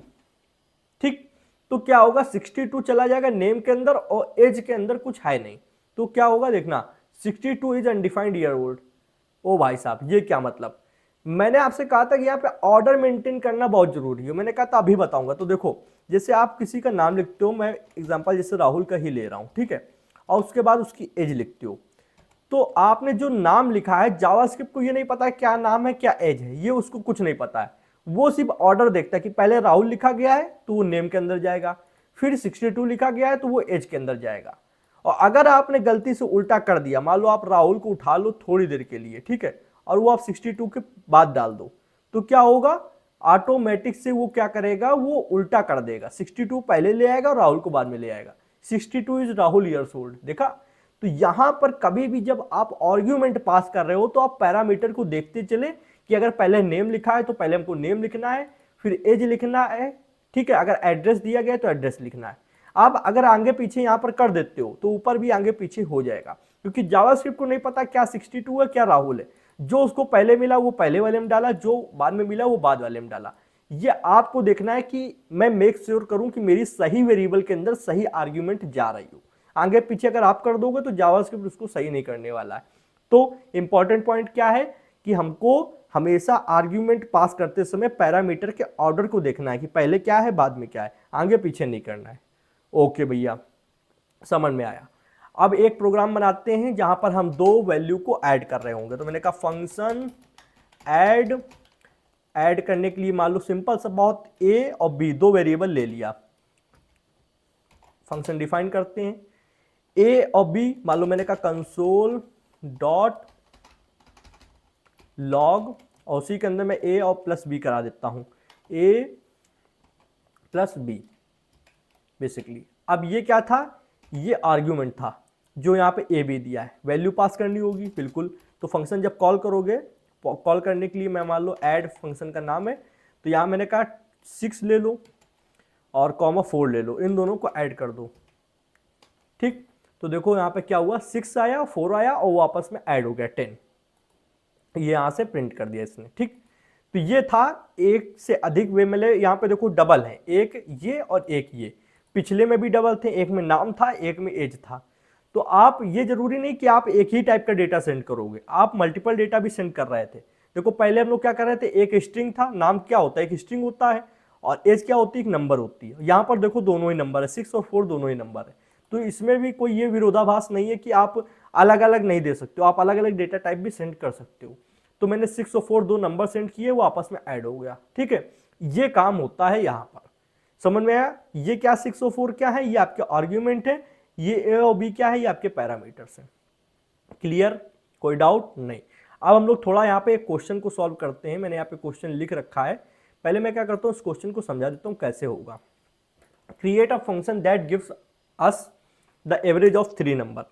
S1: ठीक, तो क्या होगा, 62 चला जाएगा नेम के अंदर और एज के अंदर कुछ है नहीं, तो क्या होगा देखना, 62 इज अनडिफाइंड ईयर ओल्ड। ओ भाई साहब, ये क्या मतलब? मैंने आपसे कहा था कि यहाँ पे ऑर्डर मेंटेन करना बहुत जरूरी है, मैंने कहा था अभी बताऊंगा। तो देखो जैसे आप किसी का नाम लिखते हो, मैं एग्जांपल जैसे राहुल का ही ले रहा हूं, ठीक है, और उसके बाद उसकी एज लिखते हो, तो आपने जो नाम लिखा है, जावास्क्रिप्ट को ये नहीं पता है क्या नाम है क्या एज है, ये उसको कुछ नहीं पता है। वो सिर्फ ऑर्डर देखता है कि पहले राहुल लिखा गया है तो वो नेम के अंदर जाएगा, फिर 62 लिखा गया है तो वो एज के अंदर जाएगा। और अगर आपने गलती से उल्टा कर दिया, मान लो आप राहुल को उठा लो थोड़ी देर के लिए, ठीक है, और वो आप 62 के बाद डाल दो, तो क्या होगा, ऑटोमेटिक से वो क्या करेगा, वो उल्टा कर देगा, 62 पहले ले आएगा और राहुल को बाद में ले आएगा। 62 इज राहुल ईयर्स ओल्ड, देखा। तो यहां पर कभी भी जब आप आर्ग्यूमेंट पास कर रहे हो तो आप पैरामीटर को देखते चले कि अगर पहले नेम लिखा है तो पहले हमको नेम लिखना है, फिर एज लिखना है, ठीक है, अगर एड्रेस दिया गया तो एड्रेस लिखना है। आप अगर आगे पीछे यहां पर कर देते हो तो ऊपर भी आगे पीछे हो जाएगा, क्योंकि जावास्क्रिप्ट को नहीं पता क्या 62 है क्या राहुल है। जो उसको पहले मिला वो पहले वाले में डाला, जो बाद में मिला वो बाद वाले में डाला। ये आपको देखना है कि मैं मेक श्योर करूं कि मेरी सही वेरिएबल के अंदर सही आर्ग्यूमेंट जा रही हो। आगे पीछे अगर आप कर दोगे तो जावास्क्रिप्ट उसको सही नहीं करने वाला है। तो इंपॉर्टेंट पॉइंट क्या है कि हमको हमेशा आर्ग्यूमेंट पास करते समय पैरामीटर के ऑर्डर को देखना है कि पहले क्या है बाद में क्या है, आगे पीछे नहीं करना है। ओके भैया, समझ में आया। अब एक प्रोग्राम बनाते हैं जहां पर हम दो वैल्यू को ऐड कर रहे होंगे। तो मैंने कहा फंक्शन ऐड करने के लिए मान लो सिंपल सा बहुत ए और बी दो वेरिएबल ले लिया, फंक्शन डिफाइन करते हैं ए और बी। मान लो मैंने कहा कंसोल डॉट लॉग और उसी के अंदर मैं ए और प्लस बी करा देता हूं, ए प्लस बी बेसिकली। अब ये क्या था, ये आर्ग्यूमेंट था जो यहाँ पे ए बी दिया है, वैल्यू पास करनी होगी बिल्कुल। तो फंक्शन जब कॉल करोगे, कॉल करने के लिए मैं मान लो ऐड फंक्शन का नाम है, तो यहाँ मैंने कहा 6 ले लो और कॉमा 4 ले लो, इन दोनों को ऐड कर दो। ठीक, तो देखो यहाँ पे क्या हुआ, 6 आया 4 आया और वो आपस में ऐड हो गया 10, ये यहाँ से प्रिंट कर दिया इसने। ठीक, तो ये था एक से अधिक वे मिले। यहाँ पे देखो डबल है, एक ये और एक ये, पिछले में भी डबल थे, एक में नाम था एक में एज था। तो आप ये जरूरी नहीं कि आप एक ही टाइप का डेटा सेंड करोगे, आप मल्टीपल डेटा भी सेंड कर रहे थे। देखो पहले हम लोग क्या कर रहे थे, एक स्ट्रिंग था, नाम क्या होता है एक स्ट्रिंग होता है, और एज क्या होती है एक नंबर होती है। यहाँ पर देखो दोनों ही नंबर है, 6 और 4 दोनों ही नंबर है। तो इसमें भी कोई ये विरोधाभास नहीं है कि आप अलग अलग नहीं दे सकते हो, आप अलग अलग डेटा टाइप भी सेंड कर सकते हो। तो मैंने 6 और 4 दो नंबर सेंड किए, वो आपस में ऐड हो गया। ठीक है, ये काम होता है यहाँ पर, समझ में आया। ये क्या 6 और 4 क्या है, ये आपके आर्ग्यूमेंट है, ये ए और बी क्या है, ये आपके पैरामीटर्स हैं। क्लियर, कोई डाउट नहीं। अब हम लोग थोड़ा यहाँ पे एक क्वेश्चन को सॉल्व करते हैं। मैंने यहाँ पे क्वेश्चन लिख रखा है, पहले मैं क्या करता हूँ इस क्वेश्चन को समझा देता हूँ कैसे होगा। Create a function that gives us the average of 3 number.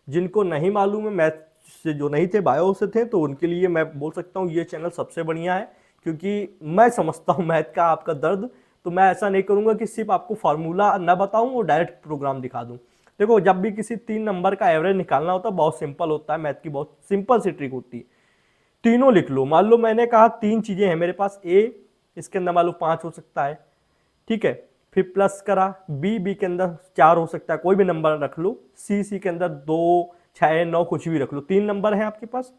S1: जिनको नहीं मालूम है, मैथ से जो नहीं थे बायो से थे, तो उनके लिए मैं बोल सकता हूँ ये चैनल सबसे बढ़िया है, क्योंकि मैं समझता हूँ मैथ का आपका दर्द। तो मैं ऐसा नहीं करूँगा कि सिर्फ आपको फार्मूला ना बताऊँ और डायरेक्ट प्रोग्राम दिखा दूँ। देखो जब भी किसी 3 नंबर का एवरेज निकालना होता है बहुत सिंपल होता है, मैथ की बहुत सिंपल सी ट्रिक होती है। तीनों लिख लो, मान लो मैंने कहा 3 चीजें हैं मेरे पास, ए इसके अंदर मान लो 5 हो सकता है, ठीक है, फिर प्लस करा, बी के अंदर 4 हो सकता है, कोई भी नंबर रख लो, सी के अंदर 2 6 9 कुछ भी रख लो, 3 नंबर है आपके पास,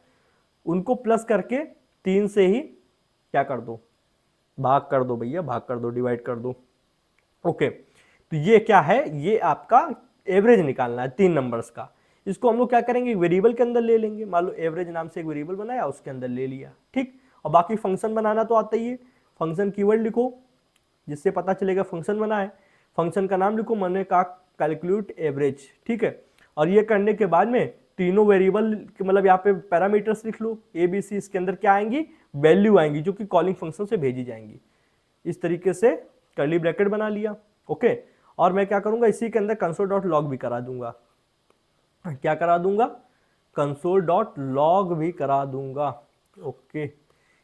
S1: उनको प्लस करके 3 से ही क्या कर दो, भाग कर दो भैया, भाग कर दो, डिवाइड कर दो। ओके, तो ये क्या है, ये आपका एवरेज निकालना है 3 नंबर्स का। इसको हम लोग क्या करेंगे, वेरिएबल के अंदर ले लेंगे। मान लो एवरेज नाम से एक वेरिएबल बनाया, उसके अंदर ले लिया, ठीक। और बाकी फंक्शन बनाना तो आता ही है, फंक्शन कीवर्ड लिखो जिससे पता चलेगा फंक्शन बना है। फंक्शन का नाम लिखो, मैंने कहा कैलकुलेट एवरेज, ठीक है। और ये करने के बाद में तीनों वेरिएबल मतलब यहाँ पे पैरामीटर्स लिख लो, ए बी सी, इसके अंदर क्या आएंगी, वैल्यू आएंगी जो कि कॉलिंग फंक्शन से भेजी जाएंगी। इस तरीके से कर्ली ब्रैकेट बना लिया, ओके। और मैं क्या करूंगा, इसी के अंदर कंसोल डॉट लॉग भी करा दूंगा। क्या करा दूंगा, कंसोल डॉट लॉग भी करा दूंगा, ओके।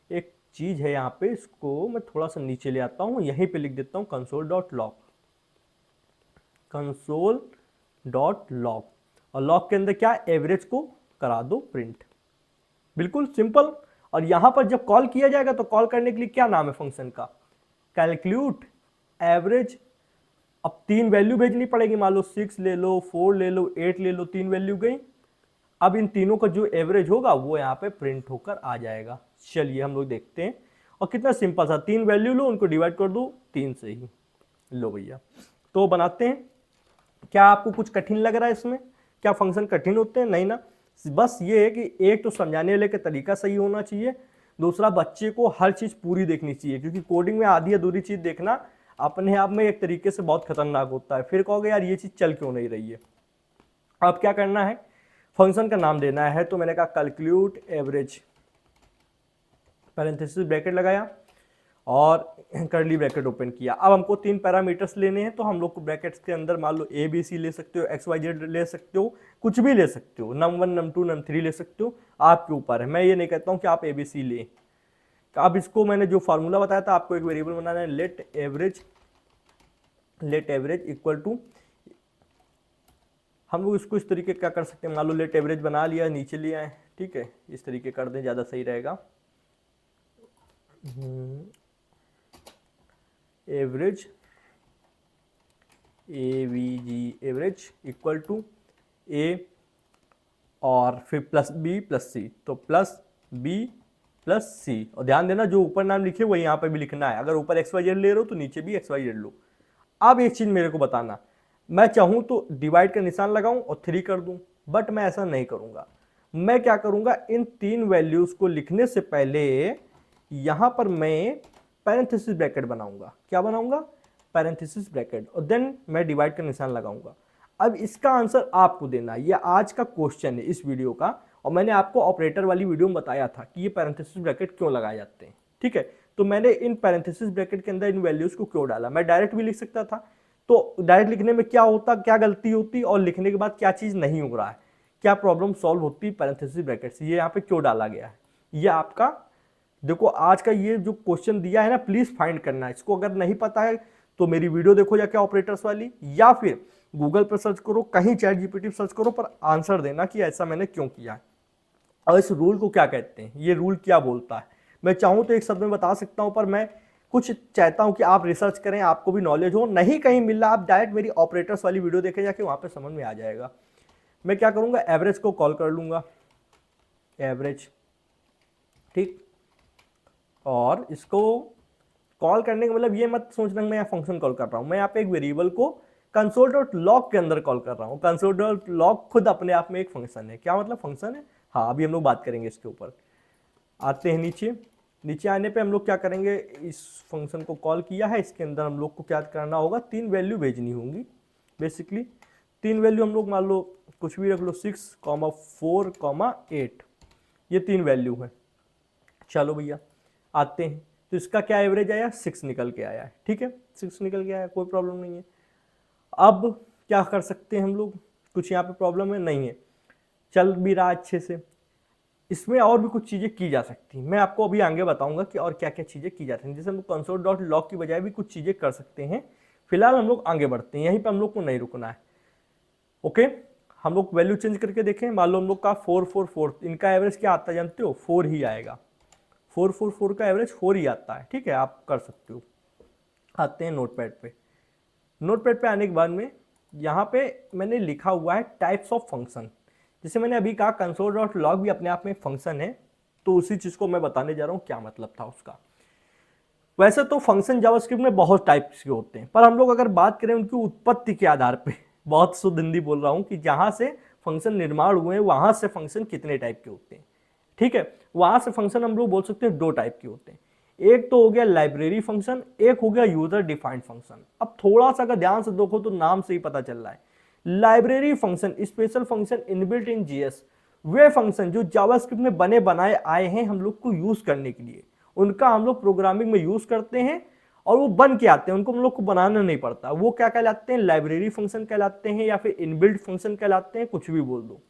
S1: एक चीज है यहाँ पे, इसको मैं थोड़ा सा नीचे ले आता हूँ, यहीं पे लिख देता हूँ console dot log, console dot log. और लॉग के अंदर क्या, एवरेज को करा दो प्रिंट, बिल्कुल सिंपल। और यहां पर जब कॉल किया जाएगा तो कॉल करने के लिए क्या नाम है फंक्शन का, कैलकुलेट एवरेज। अब 3 वैल्यू भेजनी पड़ेगी, मान लो 6 ले लो, 4 ले लो, 8 ले लो, 3 वैल्यू गई। अब इन तीनों का जो एवरेज होगा वो यहाँ पे प्रिंट होकर आ जाएगा। चलिए हम लोग देखते हैं, और कितना सिंपल सा, 3 वैल्यू लो, उनको डिवाइड कर दो 3 से ही, लो भैया। तो बनाते हैं। क्या आपको कुछ कठिन लग रहा है इसमें, क्या फंक्शन कठिन होते हैं, नहीं ना। बस ये है कि एक तो समझाने वाले का तरीका सही होना चाहिए, दूसरा बच्चे को हर चीज पूरी देखनी चाहिए, क्योंकि कोडिंग में आधी अधूरी चीज देखना अपने आप में एक तरीके से बहुत खतरनाक होता है। फिर कहोगे यार ये चीज चल क्यों नहीं रही है। अब क्या करना है, फंक्शन का नाम देना है, तो मैंने कहा कैलकुलेट एवरेज, पैरेंथेसिस ब्रैकेट लगाया और कर्ली ब्रैकेट ओपन किया। अब हमको 3 पैरामीटर्स लेने हैं, तो हम लोग को ब्रैकेट्स के अंदर मान लो ए बी सी ले सकते हो, एक्स वाई जेड ले सकते हो, कुछ भी ले सकते हो, num1 num2 num3 ले सकते हो, आपके ऊपर है। मैं ये नहीं कहता हूँ कि आप ए बी सी लें। अब इसको मैंने जो फार्मूला बताया था, आपको एक वेरिएबल बनाना है, लेट एवरेज इक्वल टू, हम लोग इसको इस तरीके क्या कर सकते हैं, मान लो लेट एवरेज बना लिया, नीचे ले आए, ठीक है, इस तरीके कर दें, ज़्यादा सही रहेगा। Average AVG average equal to A और फिर प्लस बी प्लस सी, तो प्लस बी प्लस सी। और ध्यान देना जो ऊपर नाम लिखे वही यहाँ पे भी लिखना है, अगर ऊपर एक्स वाई जेड ले रहे हो तो नीचे भी एक्स वाई जेड लो। अब एक चीज मेरे को बताना, मैं चाहूँ तो डिवाइड का निशान लगाऊं और 3 कर दूं, बट मैं ऐसा नहीं करूंगा। मैं क्या करूंगा, इन 3 वैल्यूज को लिखने से पहले यहां पर मैं पैरेंथेसिस ब्रैकेट बनाऊंगा। क्या बनाऊंगा, पैरेंथेसिस ब्रैकेट, और देन मैं डिवाइड का निशान लगाऊंगा। अब इसका आंसर आपको देना है, ये आज का क्वेश्चन है इस वीडियो का, और मैंने आपको ऑपरेटर वाली वीडियो में बताया था कि ये पैरेंथेसिस ब्रैकेट क्यों लगाए जाते हैं। ठीक है, तो मैंने इन पैरेंथेसिस ब्रैकेट के अंदर इन वैल्यूज को क्यों डाला। मैं डायरेक्ट भी लिख सकता था, तो डायरेक्ट लिखने में क्या होता, क्या गलती होती, और लिखने के बाद क्या चीज नहीं हो रहा है, क्या प्रॉब्लम सॉल्व होती है पैरेंथेसिस ब्रैकेट से, ये यहाँ पे क्यों डाला गया है। ये आपका देखो आज का ये जो क्वेश्चन दिया है ना, प्लीज फाइंड करना है इसको। अगर नहीं पता है तो मेरी वीडियो देखो जाके ऑपरेटर्स वाली, या फिर गूगल पर सर्च करो, कहीं चैट जीपीटी सर्च करो, पर आंसर देना कि ऐसा मैंने क्यों किया है और इस रूल को क्या कहते हैं, ये रूल क्या बोलता है। मैं चाहूं तो एक शब्द में बता सकता हूं, पर मैं कुछ चाहता हूं कि आप रिसर्च करें, आपको भी नॉलेज हो। नहीं कहीं मिल रहा, आप डायरेक्ट मेरी ऑपरेटर्स वाली वीडियो देखें जाके, वहां पे समझ में आ जाएगा। मैं क्या करूंगा, एवरेज को कॉल कर लूंगा, एवरेज, ठीक। और इसको कॉल करने का मतलब ये मत सोचना मैं यहाँ फंक्शन कॉल कर रहा हूं, मैं यहाँ पे एक वेरिएबल को console.log के अंदर कॉल कर रहा हूँ। console.log खुद अपने आप में एक फंक्शन है। क्या मतलब फंक्शन है, हाँ अभी हम लोग बात करेंगे इसके ऊपर। आते हैं नीचे, नीचे आने पे हम लोग क्या करेंगे, इस फंक्शन को कॉल किया है, इसके अंदर हम लोग को क्या करना होगा, 3 वैल्यू भेजनी होंगी बेसिकली। 3 वैल्यू हम लोग मान लो कुछ भी रख लो, 6, 4, 8, ये 3 वैल्यू है। चलो भैया आते हैं, तो इसका क्या एवरेज आया, 6 निकल के आया है। ठीक है, 6 निकल के आया, कोई प्रॉब्लम नहीं है। अब क्या कर सकते हैं हम लोग, कुछ यहाँ पे प्रॉब्लम है नहीं है, चल भी रहा अच्छे से। इसमें और भी कुछ चीज़ें की जा सकती हैं, मैं आपको अभी आगे बताऊंगा कि और क्या क्या चीज़ें की जाती हैं। जैसे हम लोग console.log की बजाय भी कुछ चीज़ें कर सकते हैं। फिलहाल हम लोग आगे बढ़ते हैं, यहीं पे हम लोग को नहीं रुकना है। ओके, हम लोग वैल्यू चेंज करके देखें। मान लो हम लोग का 4, 4, 4, इनका एवरेज क्या आता है जानते हो, 4 ही आएगा। 4, 4, 4 का एवरेज 4 ही आता है। ठीक है, आप कर सकते हो। आते हैं नोटपैड पे, नोटपैड पे आने के बाद में यहाँ पे मैंने लिखा हुआ है टाइप्स ऑफ फंक्शन। जैसे मैंने अभी कहा console.log भी अपने आप में एक फंक्शन है, तो उसी चीज को मैं बताने जा रहा हूँ क्या मतलब था उसका। वैसे तो फंक्शन जावास्क्रिप्ट में बहुत टाइप्स के होते हैं, पर हम लोग अगर बात करें उनकी उत्पत्ति के आधार पे, बहुत शुद्ध हिंदी बोल रहा हूँ, कि जहां से फंक्शन निर्माण हुए हैं वहां से फंक्शन कितने टाइप के होते हैं। ठीक है, वहां से फंक्शन हम लोग बोल सकते हैं 2 टाइप के होते हैं। एक तो हो गया लाइब्रेरी फंक्शन, एक हो गया यूजर डिफाइंड फंक्शन। अब थोड़ा सा अगर ध्यान से देखो तो नाम से ही पता चल रहा है, library function special function inbuilt in GS, way function जो जावास्क्रिप्ट में बने बनाए आए हैं हम लोग को यूज करने के लिए, उनका हम लोग प्रोग्रामिंग में यूज करते हैं और वो बन के आते हैं, उनको हम लोग को बनाना नहीं पड़ता। वो क्या कहलाते हैं, लाइब्रेरी फंक्शन कहलाते हैं, या फिर इनबिल्ट फंक्शन कहलाते हैं, कुछ भी बोल दो।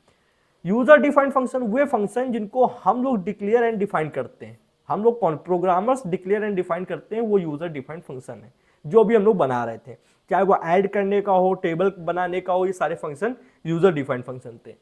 S1: यूजर डिफाइंड फंक्शन वे फंक्शन जिनको हम लोग डिक्लेयर एंड डिफाइन करते हैं, हम लोग कौन प्रोग्रामर्स डिक्लेयर एंड डिफाइन करते हैं, वो यूजर डिफाइंड फंक्शन है जो भी हम लोग बना रहे थे, चाहे वो ऐड करने का हो, टेबल बनाने का हो, ये सारे फंक्शन यूजर डिफाइंड फंक्शन थे।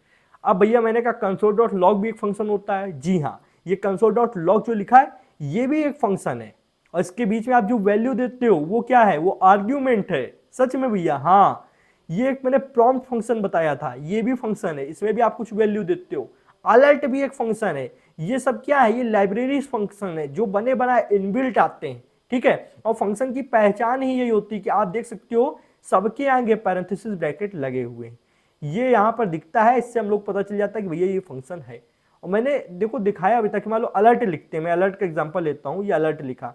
S1: अब भैया मैंने कहा console.log भी एक फंक्शन होता है, जी हाँ, ये console.log जो लिखा है ये भी एक फंक्शन है, और इसके बीच में आप जो वैल्यू देते हो वो क्या है, वो आर्ग्यूमेंट है। सच में भैया, हाँ, ये एक मैंने प्रॉम्प्ट फंक्शन बताया था, ये भी फंक्शन है, इसमें भी आप कुछ वैल्यू देते हो। अलर्ट भी एक फंक्शन है। ये सब क्या है, ये लाइब्रेरी फंक्शन है जो बने बनाए इनबिल्ट आते हैं। ठीक है, और फंक्शन की पहचान ही यही होती है कि आप देख सकते हो सबके आगे पैरेंथेसिस ब्रैकेट लगे हुए हैं, ये यहाँ पर दिखता है, इससे हम लोग पता चल जाता है कि भैया ये फंक्शन है। और मैंने देखो दिखाया अभी तक, मान लो अलर्ट लिखते हैं, मैं अलर्ट का एग्जांपल लेता हूँ, ये अलर्ट लिखा,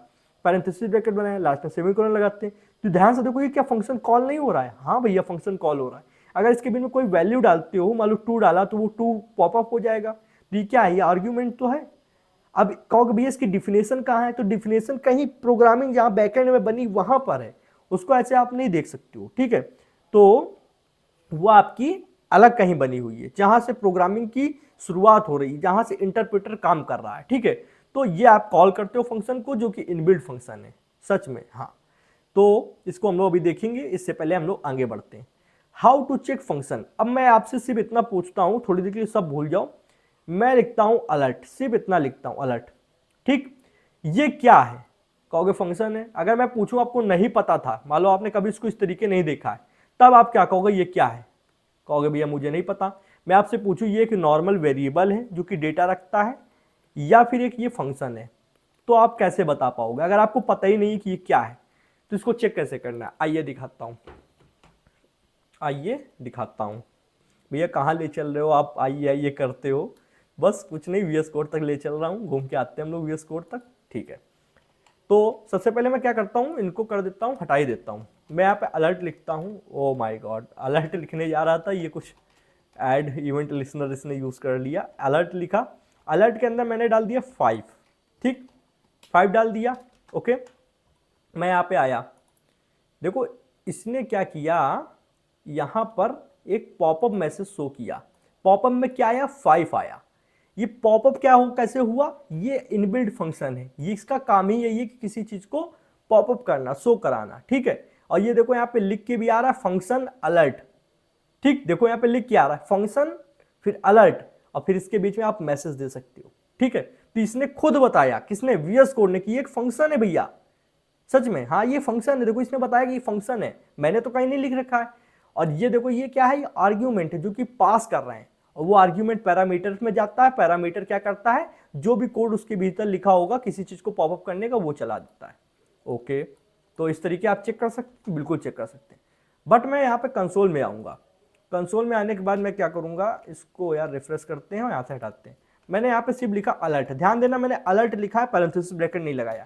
S1: पैरेंथेसिस ब्रैकेट बनाया, लास्ट में सेमीकोलन लगाते हैं, तो ध्यान से देखो ये क्या फंक्शन कॉल नहीं हो रहा है, हाँ भैया फंक्शन कॉल हो रहा है। अगर इसके बीच में कोई वैल्यू डालते हो, मान लो 2 डाला तो वो 2 पॉपअप हो जाएगा, तो ये क्या है, ये आर्ग्यूमेंट तो है। अब कहोगे भैया इसकी डिफिनेशन कहाँ है, तो डिफिनेशन कहीं प्रोग्रामिंग जहाँ बैकएंड में बनी वहां पर है, उसको ऐसे आप नहीं देख सकते हो। ठीक है, तो वो आपकी अलग कहीं बनी हुई है जहां से प्रोग्रामिंग की शुरुआत हो रही है, जहां से इंटरप्रेटर काम कर रहा है। ठीक है, तो ये आप कॉल करते हो फंक्शन को जो कि इनबिल्ट फंक्शन है, सच में, हाँ। तो इसको हम लोग अभी देखेंगे, इससे पहले हम लोग आगे बढ़ते हैं। How to check function. अब मैं आपसे सिर्फ इतना पूछता हूं, थोड़ी देर के लिए सब भूल जाओ, मैं लिखता हूं अलर्ट, सिर्फ इतना लिखता हूं अलर्ट। ठीक, ये क्या है, कहोगे फंक्शन है। अगर मैं पूछूं आपको नहीं पता था, मान लो आपने कभी इसको इस तरीके नहीं देखा है, तब आप क्या कहोगे, ये क्या है, कहोगे भैया मुझे नहीं पता। मैं आपसे पूछूं ये एक नॉर्मल वेरिएबल है जो कि डेटा रखता है, या फिर एक ये फंक्शन है, तो आप कैसे बता पाओगे अगर आपको पता ही नहीं कि ये क्या है। तो इसको चेक कैसे करना है, आइए दिखाता हूं। आइए दिखाता हूँ। भैया कहाँ ले चल रहे हो आप, आइए आइए करते हो। बस कुछ नहीं, वीएस कोड तक ले चल रहा हूँ, घूम के आते हैं हम लोग वीएस कोड तक। ठीक है, तो सबसे पहले मैं क्या करता हूँ, इनको कर देता हूँ, हटा ही देता हूँ। मैं यहाँ पे अलर्ट लिखता हूँ। ओ माय गॉड, अलर्ट लिखने जा रहा था, ये कुछ ऐड इवेंट लिसनर इसने यूज़ कर लिया। अलर्ट लिखा, अलर्ट के अंदर मैंने डाल दिया 5। ठीक, 5 डाल दिया। ओके, मैं यहाँ पे आया, देखो इसने क्या किया, यहाँ पर एक पॉपअप मैसेज शो किया। पॉपअप में क्या आया, 5 आया। ये पॉपअप क्या हो, कैसे हुआ, ये इनबिल्ट फंक्शन है, ये इसका काम ही यही है कि किसी चीज को पॉपअप करना, शो कराना। ठीक है, और ये देखो यहाँ पे लिख के भी आ रहा है फंक्शन अलर्ट। ठीक, देखो यहाँ पे लिख के आ रहा है फंक्शन, फिर अलर्ट, और फिर इसके बीच में आप मैसेज दे सकते हो। ठीक है, तो इसने खुद बताया, किसने, वीएस कोड ने, कि एक फंक्शन है भैया। सच में, हाँ ये फंक्शन है। देखो इसने बताया कि ये फंक्शन है, मैंने तो कहीं नहीं लिख रखा है। और ये देखो ये क्या है, ये आर्ग्यूमेंट है जो कि पास कर रहे हैं, और वो आर्ग्यूमेंट पैरामीटर में जाता है। पैरामीटर क्या करता है, जो भी कोड उसके भीतर लिखा होगा किसी चीज को पॉपअप करने का, वो चला देता है। ओके, तो इस तरीके आप चेक कर सकते हैं, बिल्कुल चेक कर सकते हैं। बट मैं यहाँ पे कंसोल में आऊंगा। कंसोल में आने के बाद मैं क्या करूंगा, इसको यार रिफ्रेश करते हैं और यहाँ से हटाते हैं। मैंने यहाँ पे सिर्फ लिखा अलर्ट, ध्यान देना मैंने अलर्ट लिखा है, पैरेंथेसिस ब्रैकेट नहीं लगाया।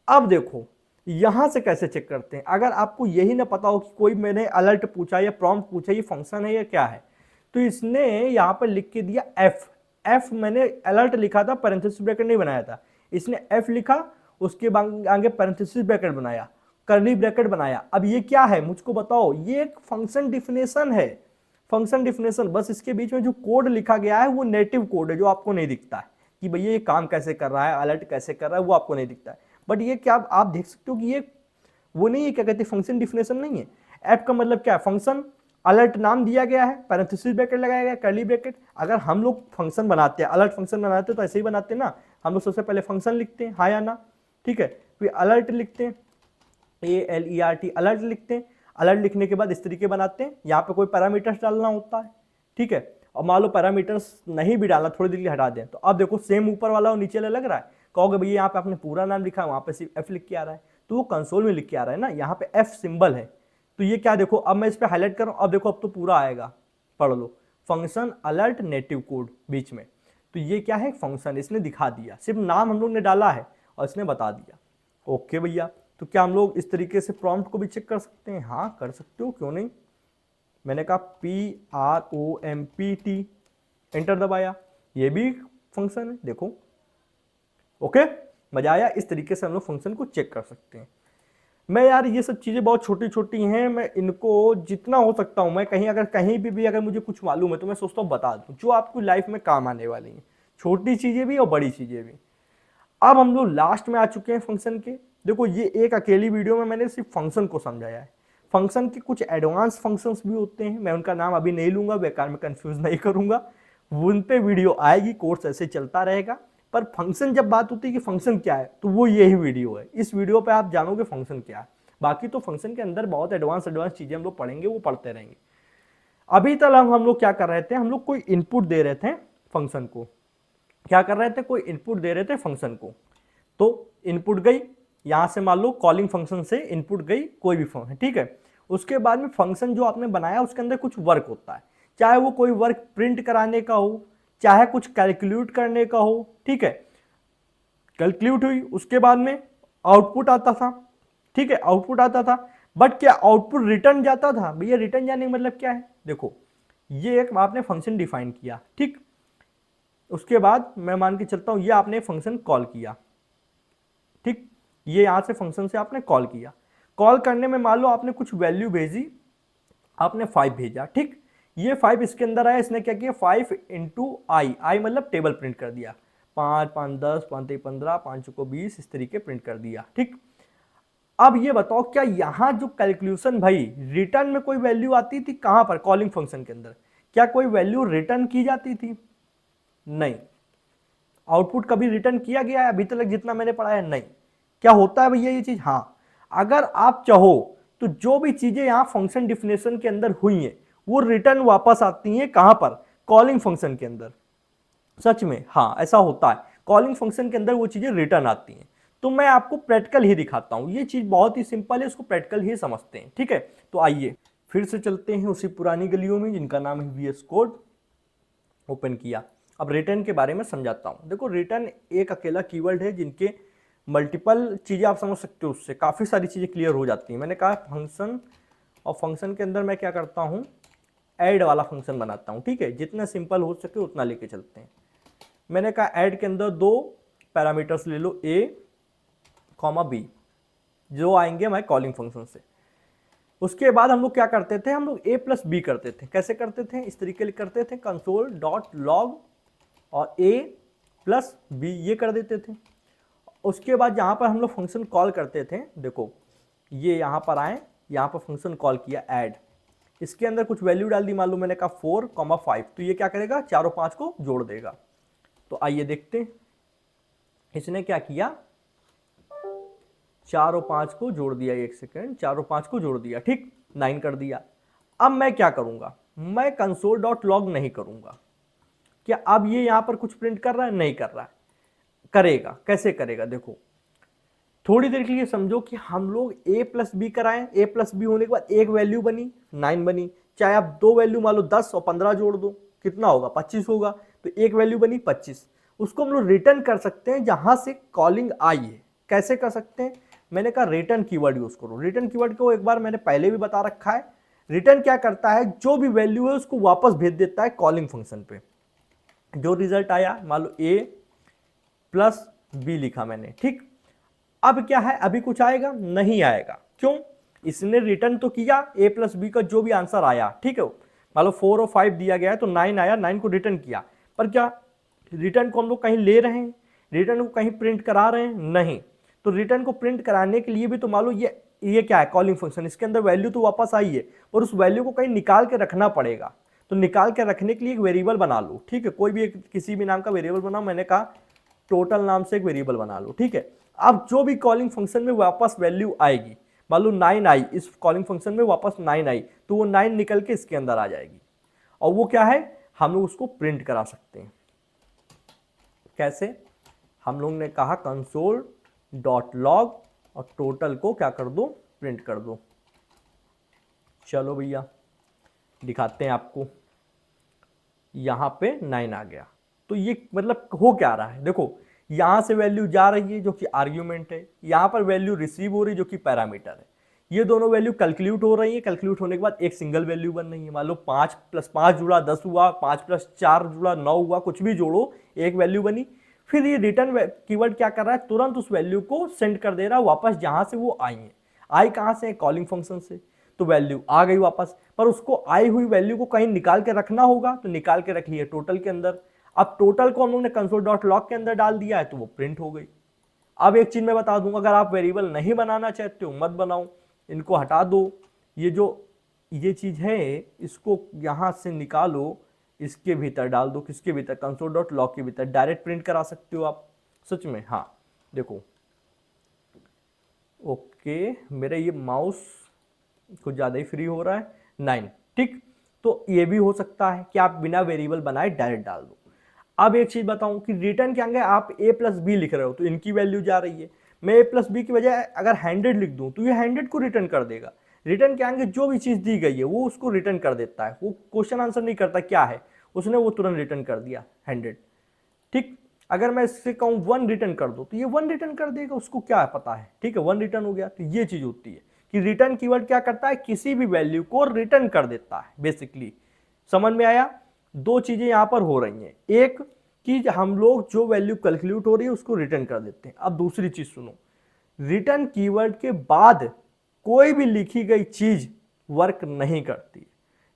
S1: अब देखो यहां से कैसे चेक करते हैं, अगर आपको यही ना पता हो कि कोई मैंने अलर्ट पूछा या प्रॉम्प्ट पूछा, ये फंक्शन है या क्या है, तो इसने यहां पर लिख के दिया एफ। एफ मैंने अलर्ट लिखा था, पैरेंथेसिस ब्रैकेट नहीं बनाया था, इसने एफ लिखा, उसके आगे पैरेंथेसिस ब्रैकेट बनाया, कर्ली ब्रैकेट बनाया। अब ये क्या है मुझको बताओ, ये एक फंक्शन डिफिनेशन है। फंक्शन डिफिनेशन, बस इसके बीच में जो कोड लिखा गया है वो नेटिव कोड है, जो आपको नहीं दिखता है कि भैया ये काम कैसे कर रहा है, अलर्ट कैसे कर रहा है, वो आपको नहीं दिखता है। बट ये क्या आप देख सकते हो कि ये वो नहीं है, क्या कहते हैं, फंक्शन डिफिनेशन नहीं है। ऐप का मतलब क्या है, फंक्शन, अलर्ट नाम दिया गया है, पैरेंथेसिस ब्रैकेट लगाया गया, कर्ली ब्रैकेट। अगर हम लोग फंक्शन बनाते हैं, अलर्ट फंक्शन बनाते हैं, तो ऐसे ही बनाते हैं ना, हम लोग सबसे पहले फंक्शन लिखते हैं, हाँ या ना। ठीक है, फिर अलर्ट लिखते हैं, ALERT, अलर्ट लिखते हैं। अलर्ट लिखने के बाद इस तरीके बनाते हैं, यहाँ पे कोई पैरामीटर्स डालना होता है। ठीक है, और मान लो पैरामीटर्स नहीं भी डालना, थोड़ी देर के लिए हटा दें, तो अब देखो सेम ऊपर वाला और नीचे वाला लग रहा है। कहोगे भैया यहाँ पे आपने पूरा नाम लिखा है, वहाँ पे सिर्फ एफ लिख के आ रहा है, तो वो कंसोल में लिख के आ रहा है ना, यहाँ पे एफ सिंबल है। तो ये क्या, देखो अब मैं इस पर हाईलाइट करूँ, अब देखो अब तो पूरा आएगा, पढ़ लो, फंक्शन अलर्ट नेटिव कोड बीच में। तो ये क्या है, फंक्शन, इसने दिखा दिया, सिर्फ नाम हम लोग ने डाला है और इसने बता दिया। ओके भैया, तो क्या हम लोग इस तरीके से प्रॉम्प्ट को भी चेक कर सकते हैं, हाँ कर सकते हो, क्यों नहीं। मैंने कहा PROMPT, एंटर दबाया, ये भी फंक्शन है, देखो। ओके, मजा आया। इस तरीके से हम लोग फंक्शन को चेक कर सकते हैं। मैं यार ये सब चीज़ें बहुत छोटी छोटी हैं, मैं इनको जितना हो सकता हूँ, मैं कहीं अगर कहीं भी अगर मुझे कुछ मालूम है तो मैं सोचता हूँ बता दूँ, जो आपकी लाइफ में काम आने वाली हैं, छोटी चीज़ें भी और बड़ी चीज़ें भी। अब हम लोग लास्ट में आ चुके हैं फंक्शन के। देखो ये एक अकेली वीडियो में मैंने सिर्फ फंक्शन को समझाया है। फंक्शन के कुछ एडवांस फंक्शंस भी होते हैं, मैं उनका नाम अभी नहीं लूंगा, बेकार में कंफ्यूज नहीं करूंगा, उन पे वीडियो आएगी, कोर्स ऐसे चलता रहेगा। पर फंक्शन जब बात होती है कि फंक्शन क्या है, तो वो यही वीडियो है, इस वीडियो पे आप जानोगे फंक्शन क्या है। बाकी तो फंक्शन के अंदर बहुत एडवांस चीजें हम लोग पढ़ेंगे, वो पढ़ते रहेंगे। अभी तक हम लोग क्या कर रहे थे, हम लोग कोई इनपुट दे रहे थे फंक्शन को, क्या कर रहे थे, कोई इनपुट दे रहे थे फंक्शन को। तो इनपुट गई, यहां से मान लो कॉलिंग फंक्शन से इनपुट गई कोई भी फंक्शन, ठीक है। उसके बाद में फंक्शन जो आपने बनाया उसके अंदर कुछ वर्क होता है, चाहे वो कोई वर्क प्रिंट कराने का हो, चाहे कुछ कैलकुलेट करने का हो। ठीक है, कैलकुलेट हुई, उसके बाद में आउटपुट आता था। ठीक है, आउटपुट आता था, बट क्या आउटपुट रिटर्न जाता था, भैया रिटर्न जाने का मतलब क्या है, देखो ये एक आपने फंक्शन डिफाइन किया, ठीक। उसके बाद मैं मान के चलता हूं ये आपने फंक्शन कॉल किया, ठीक, ये यहां से फंक्शन से आपने कॉल किया। कॉल करने में मान लो आपने कुछ वैल्यू भेजी, आपने 5 भेजा, ठीक। ये 5 इसके अंदर आया, इसने क्या किया, 5 इंटू आई मतलब टेबल प्रिंट कर दिया, 5 5 10 5 15 5 को 20, इस तरीके प्रिंट कर दिया, ठीक। अब ये बताओ क्या यहां जो कैलकुलेशन भाई रिटर्न में कोई वैल्यू आती थी, कहां पर, कॉलिंग फंक्शन के अंदर क्या कोई वैल्यू रिटर्न की जाती थी, नहीं। आउटपुट कभी रिटर्न किया गया है अभी तक जितना मैंने पढ़ा है, नहीं। क्या होता है भैया ये चीज, हाँ, अगर आप चाहो तो जो भी चीजें यहां फंक्शन डिफिनेशन के अंदर हुई हैं वो रिटर्न वापस आती हैं, कहां पर, कॉलिंग फंक्शन के अंदर। सच में, हाँ ऐसा होता है, कॉलिंग फंक्शन के अंदर वो चीजें रिटर्न आती हैं। तो मैं आपको प्रैक्टिकल ही दिखाता हूं, ये चीज बहुत ही सिंपल है, इसको प्रैक्टिकल ही समझते हैं, ठीक है। तो आइए फिर से चलते हैं उसी पुरानी गलियों में जिनका नाम है VS कोड। ओपन किया, अब रिटर्न के बारे में समझाता हूँ। देखो रिटर्न एक अकेला कीवर्ड है जिनके मल्टीपल चीज़ें आप समझ सकते हो, उससे काफ़ी सारी चीज़ें क्लियर हो जाती हैं। मैंने कहा फंक्शन, और फंक्शन के अंदर मैं क्या करता हूँ, ऐड वाला फंक्शन बनाता हूँ। ठीक है, जितना सिंपल हो सके उतना लेके चलते हैं। मैंने कहा ऐड के अंदर 2 पैरामीटर्स ले लो, A, B, जो आएंगे हमारे कॉलिंग फंक्शन से। उसके बाद हम लोग क्या करते थे, हम लोग A+B करते थे। कैसे करते थे, इस तरीके करते थे, console.log और A+B ये कर देते थे। उसके बाद जहाँ पर हम लोग फंक्शन कॉल करते थे, देखो ये यहाँ पर आए, यहाँ पर फंक्शन कॉल किया ऐड, इसके अंदर कुछ वैल्यू डाल दी, मान लो मैंने कहा 4, 5, तो ये क्या करेगा, 4 और 5 को जोड़ देगा। तो आइए देखते हैं इसने क्या किया, 4 और 5 को जोड़ दिया, 1 सेकेंड, 4 और 5 को जोड़ दिया, ठीक, 9 कर दिया। अब मैं क्या करूंगा, मैं console.log नहीं करूंगा। क्या अब ये यहां पर कुछ प्रिंट कर रहा है, नहीं कर रहा है, करेगा। कैसे करेगा, देखो थोड़ी देर के लिए समझो कि हम लोग A+B कराएं, A+B होने के बाद एक वैल्यू बनी, 9 बनी, चाहे आप 2 वैल्यू मान लो 10 और 15 जोड़ दो, कितना होगा, 25 होगा, तो एक वैल्यू बनी 25। उसको हम लोग रिटर्न कर सकते हैं जहां से कॉलिंग आई है। कैसे कर सकते हैं, मैंने कहा रिटर्न कीवर्ड यूज करो। रिटर्न कीवर्ड को एक बार मैंने पहले भी बता रखा है। रिटर्न क्या करता है, जो भी वैल्यू है उसको वापस भेज देता है कॉलिंग फंक्शन पे। जो रिजल्ट आया, मान लो A+B लिखा मैंने, ठीक, अब क्या है, अभी कुछ आएगा नहीं आएगा, क्यों, इसने रिटर्न तो किया A+B का जो भी आंसर आया, ठीक है, मान लो 4 और 5 दिया गया है तो 9 आया, 9 को रिटर्न किया, पर क्या रिटर्न को हम लोग कहीं ले रहे हैं, रिटर्न को कहीं प्रिंट करा रहे हैं, नहीं। तो रिटर्न को प्रिंट कराने के लिए भी तो मान लो ये क्या है, कॉलिंग फंक्शन, इसके अंदर वैल्यू तो वापस आई है, और उस वैल्यू को कहीं निकाल के रखना पड़ेगा। तो निकाल के रखने के लिए एक वेरिएबल बना लो, ठीक है, कोई भी किसी भी नाम का वेरिएबल बनाओ, मैंने कहा टोटल नाम से एक वेरिएबल बना लो, ठीक है। अब जो भी कॉलिंग फंक्शन में वापस वैल्यू आएगी, मान लो 9 आई, इस कॉलिंग फंक्शन में वापस 9 आई, तो वो 9 निकल के इसके अंदर आ जाएगी, और वो क्या है, हम लोग उसको प्रिंट करा सकते हैं। कैसे, हम लोग ने कहा console.log और टोटल को क्या कर दो, प्रिंट कर दो। चलो भैया दिखाते हैं आपको, यहां पे 9 आ गया, तो ये मतलब हो क्या रहा है, देखो यहां से वैल्यू जा रही है जो कि आर्ग्यूमेंट है, यहां पर वैल्यू रिसीव हो रही है जो कि पैरामीटर है, ये दोनों वैल्यू कैलकुलेट हो रही है, कैलकुलेट होने के बाद एक सिंगल वैल्यू बन रही है। मान लो 5 + 5 जुड़ा 10 हुआ, 5 + 4 जुड़ा 9 हुआ, कुछ भी जोड़ो एक वैल्यू बनी। फिर ये रिटर्न कीवर्ड क्या कर रहा है, तुरंत उस वैल्यू को सेंड कर दे रहा है वापस जहां से वो आई है। आई कहां से, कॉलिंग फंक्शन से, तो वैल्यू आ गई वापस, पर उसको आई हुई वैल्यू को कहीं निकाल के रखना होगा, तो निकाल के रख लिया टोटल के अंदर। अब टोटल को हम लोग ने console.log के अंदर डाल दिया है तो वो प्रिंट हो गई। अब एक चीज मैं बता दूंगा, अगर आप वेरिएबल नहीं बनाना चाहते हो मत बनाओ, इनको हटा दो, ये चीज है इसको यहां से निकालो, इसके भीतर डाल दो, किसके भीतर, console.log के भीतर, डायरेक्ट प्रिंट करा सकते हो आप सच में। हाँ देखो, ओके, मेरा ये माउस कुछ ज्यादा ही फ्री हो रहा है, 9, ठीक, तो ये भी हो सकता है कि आप बिना वेरिएबल बनाए डायरेक्ट डाल दो। अब एक चीज बताऊं कि रिटर्न क्या है, आप A+B लिख रहे हो तो इनकी वैल्यू जा रही है, मैं A+B की बजाय अगर 100 लिख दूं तो ये 100 को रिटर्न कर देगा। रिटर्न क्या है, जो भी चीज दी गई है वो उसको रिटर्न कर देता है, वो क्वेश्चन आंसर नहीं करता क्या है, उसने वो तुरंत रिटर्न कर दिया 100, ठीक। अगर मैं इससे कहूँ 1 रिटर्न कर दो तो ये 1 रिटर्न कर देगा, उसको क्या पता है, ठीक है, 1 रिटर्न हो गया। तो ये चीज होती है कि रिटर्न कीवर्ड क्या करता है, किसी भी वैल्यू को रिटर्न कर देता है बेसिकली। समझ में आया, दो चीजें यहां पर हो रही हैं, एक कि हम लोग जो वैल्यू कैलकुलेट हो रही है उसको रिटर्न कर देते हैं। अब दूसरी चीज सुनो, रिटर्न कीवर्ड के बाद कोई भी लिखी गई चीज वर्क नहीं करती।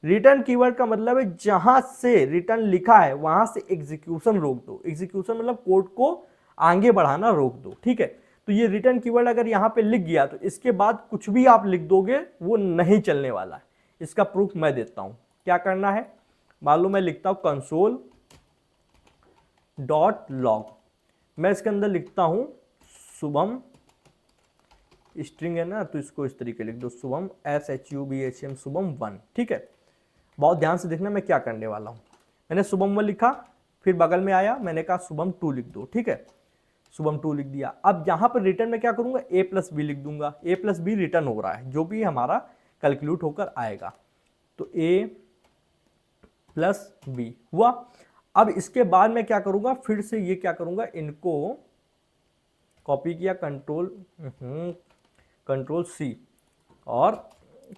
S1: रिटर्न कीवर्ड का मतलब है जहां से रिटर्न लिखा है वहां से एग्जीक्यूशन रोक दो, एग्जीक्यूशन मतलब कोड को आगे बढ़ाना रोक दो, ठीक है। तो ये रिटर्न कीवर्ड अगर यहां पे लिख गया तो इसके बाद कुछ भी आप लिख दोगे वो नहीं चलने वाला है। इसका प्रूफ मैं देता हूं, क्या करना है, मान लो मैं लिखता हूं console.log, मैं इसके अंदर लिखता हूं शुभम, स्ट्रिंग है ना तो इसको इस तरीके लिख दो, शुभम SHUBHM शुभम 1, ठीक है। बहुत ध्यान से देखना मैं क्या करने वाला हूं, मैंने शुभम 1 लिखा, फिर बगल में आया मैंने कहा शुभम 2 लिख दो, ठीक है, शुभम 2 लिख दिया। अब यहां पर रिटर्न में क्या करूंगा, A+B लिख दूंगा, A+B रिटर्न हो रहा है जो भी हमारा कैलकुलेट होकर आएगा। तो ए प्लस बी हुआ। अब इसके बाद मैं क्या करूंगा, फिर से ये क्या करूंगा, इनको कॉपी किया, कंट्रोल सी और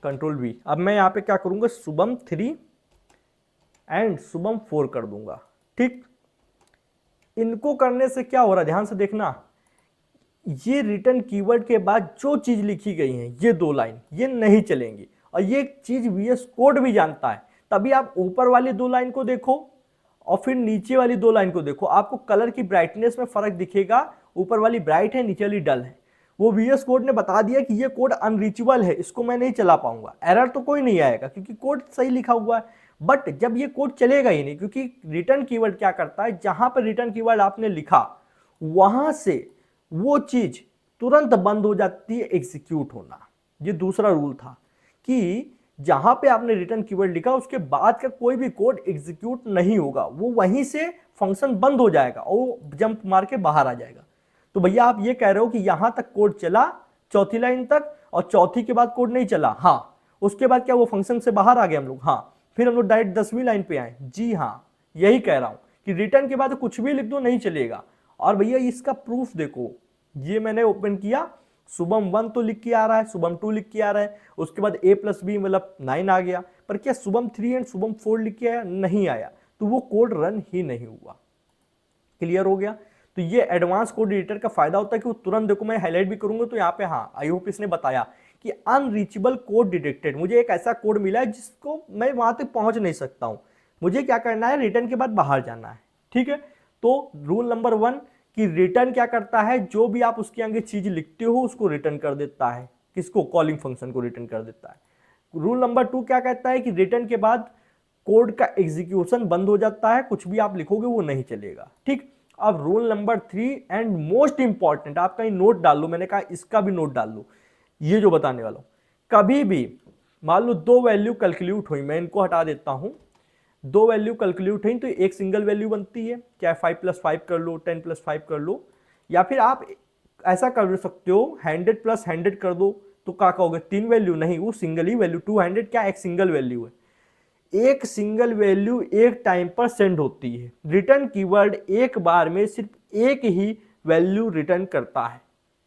S1: कंट्रोल वी। अब मैं यहाँ पे क्या करूंगा, शुभम 3 एंड शुभम 4 कर दूंगा। ठीक, इनको करने से क्या हो रहा है, ध्यान से देखना, ये रिटर्न कीवर्ड के बाद जो चीज लिखी गई है ये 2 लाइन ये नहीं चलेंगी, और ये चीज वीएस कोड भी जानता है। तभी आप ऊपर वाली 2 लाइन को देखो और फिर नीचे वाली 2 लाइन को देखो, आपको कलर की ब्राइटनेस में फर्क दिखेगा, ऊपर वाली ब्राइट है, नीचे वाली डल है। वो वीएस कोड ने बता दिया कि ये कोड अनरीचेबल है, इसको मैं नहीं चला पाऊंगा। एरर तो कोई नहीं आएगा क्योंकि कोड सही लिखा हुआ है, बट जब ये कोड चलेगा ही नहीं, क्योंकि रिटर्न कीवर्ड क्या करता है, जहां पर रिटर्न कीवर्ड आपने लिखा वहां से वो चीज तुरंत बंद हो जाती है एग्जीक्यूट होना। ये दूसरा रूल था कि जहां पे आपने रिटर्न कीवर्ड लिखा उसके बाद का कोई भी कोड एग्जीक्यूट नहीं होगा, वो वहीं से फंक्शन बंद हो जाएगा और वो जंप मार के बाहर आ जाएगा। तो भैया आप ये कह रहे हो कि यहां तक कोड चला, चौथी लाइन तक, और चौथी के बाद कोड नहीं चला? हाँ। उसके बाद क्या वो फंक्शन से बाहर आ गए हम लोग? हाँ। फिर हम लोग डायरेक्ट 10वीं लाइन पे आए? जी हाँ, यही कह रहा हूं कि रिटर्न के बाद कुछ भी लिख दो नहीं चलेगा। और भैया इसका प्रूफ देखो, ये मैंने ओपन किया, शुभम 1 तो लिख के आ रहा है, शुभम 2 लिख के आ रहा है, उसके बाद a प्लस बी मतलब 9 आ गया, पर क्या शुभम 3 एंड शुभम 4 लिख के आया? नहीं आया, तो वो कोड रन ही नहीं हुआ। क्लियर हो गया? तो ये एडवांस कोड एडिटर का फायदा होता है कि वो तुरंत, देखो मैं हाईलाइट भी करूंगा तो यहाँ पे, हाँ आई होप इसने बताया कि अनरीचेबल कोड डिटेक्टेड, मुझे एक ऐसा कोड मिला है जिसको मैं वहां तक पहुंच नहीं सकता हूं, मुझे क्या करना है, रिटर्न के बाद बाहर जाना है। ठीक है, तो रूल नंबर 1 कि रिटर्न क्या करता है, जो भी आप उसके आगे चीज लिखते हो उसको रिटर्न कर देता है, किसको, कॉलिंग फंक्शन को रिटर्न कर देता है। रूल नंबर 2 क्या कहता है कि रिटर्न के बाद कोड का एग्जीक्यूशन बंद हो जाता है, कुछ भी आप लिखोगे वो नहीं चलेगा। ठीक, अब rule number 3 and most important, आप कहीं नोट डाल लो, मैंने कहा इसका भी नोट डाल लो, ये जो बताने वाला हूं, कभी भी मान लो 2 वैल्यू कैलकुलेट हुई, मैं इनको हटा देता हूं, 2 वैल्यू कैलकुलेट हुई तो एक सिंगल वैल्यू बनती है, चाहे 5 + 5 कर लो, 10 + 5 कर लो, या फिर आप ऐसा कर सकते हो 100 + 100 कर दो, तो क्या कहोगे, 3 वैल्यू? नहीं, वो सिंगल ही वैल्यू, 200 क्या एक सिंगल वैल्यू है, एक सिंगल वैल्यू एक टाइम पर सेंड होती है। रिटर्न कीवर्ड एक बार में सिर्फ एक ही वैल्यू रिटर्न करता है,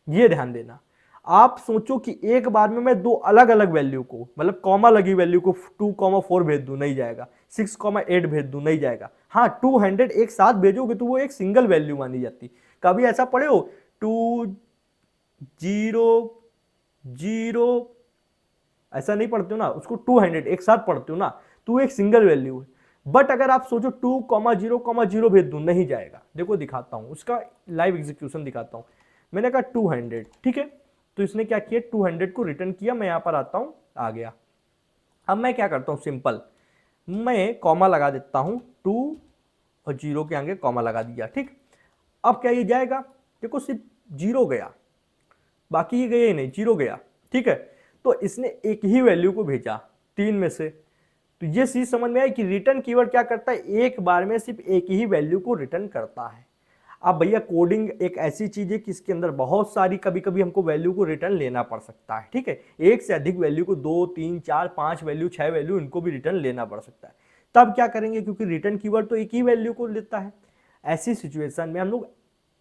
S1: ये ध्यान देना। आप सोचो कि एक बार में मैं 2 अलग अलग वैल्यू को, मतलब कॉमा लगी वैल्यू को 2,4 भेज दूं, नहीं जाएगा, 6,8 भेज दूं, नहीं जाएगा। हाँ, 200 एक साथ भेजोगे तो वो एक सिंगल वैल्यू मानी जाती। कभी ऐसा पढ़े हो 2 0 0, ऐसा नहीं पढ़ते हो ना, उसको 200 एक साथ पढ़ते हो ना, तो एक सिंगल वैल्यू है। बट अगर आप सोचो 2,0,0 भेज दूं, नहीं जाएगा। देखो दिखाता हूं, उसका लाइव एग्जीक्यूशन दिखाता हूं। मैंने कहा 200, ठीक है, तो इसने क्या किया, 200 को रिटर्न किया। मैं यहां पर आता हूं, आ गया। अब मैं क्या करता हूं, सिंपल, मैं कॉमा लगा देता हूं, 2 और 0 के आगे कॉमा लगा दिया। ठीक, अब क्या ये जाएगा, देखो सिर्फ 0 गया, बाकी ये गया ही नहीं, 0 गया। ठीक है, तो इसने एक ही वैल्यू को भेजा 3 में से। तो ये चीज समझ में आई कि रिटर्न कीवर्ड क्या करता है, एक बार में सिर्फ एक ही वैल्यू को रिटर्न करता है। अब भैया कोडिंग एक ऐसी चीज है कि इसके अंदर बहुत सारी, कभी कभी हमको वैल्यू को रिटर्न लेना पड़ सकता है। ठीक है, एक से अधिक वैल्यू को, 2 3 4 5 वैल्यू, 6 वैल्यू, इनको भी रिटर्न लेना पड़ सकता है। तब क्या करेंगे, क्योंकि रिटर्न कीवर्ड तो एक ही वैल्यू को लेता है, ऐसी सिचुएशन में हम लोग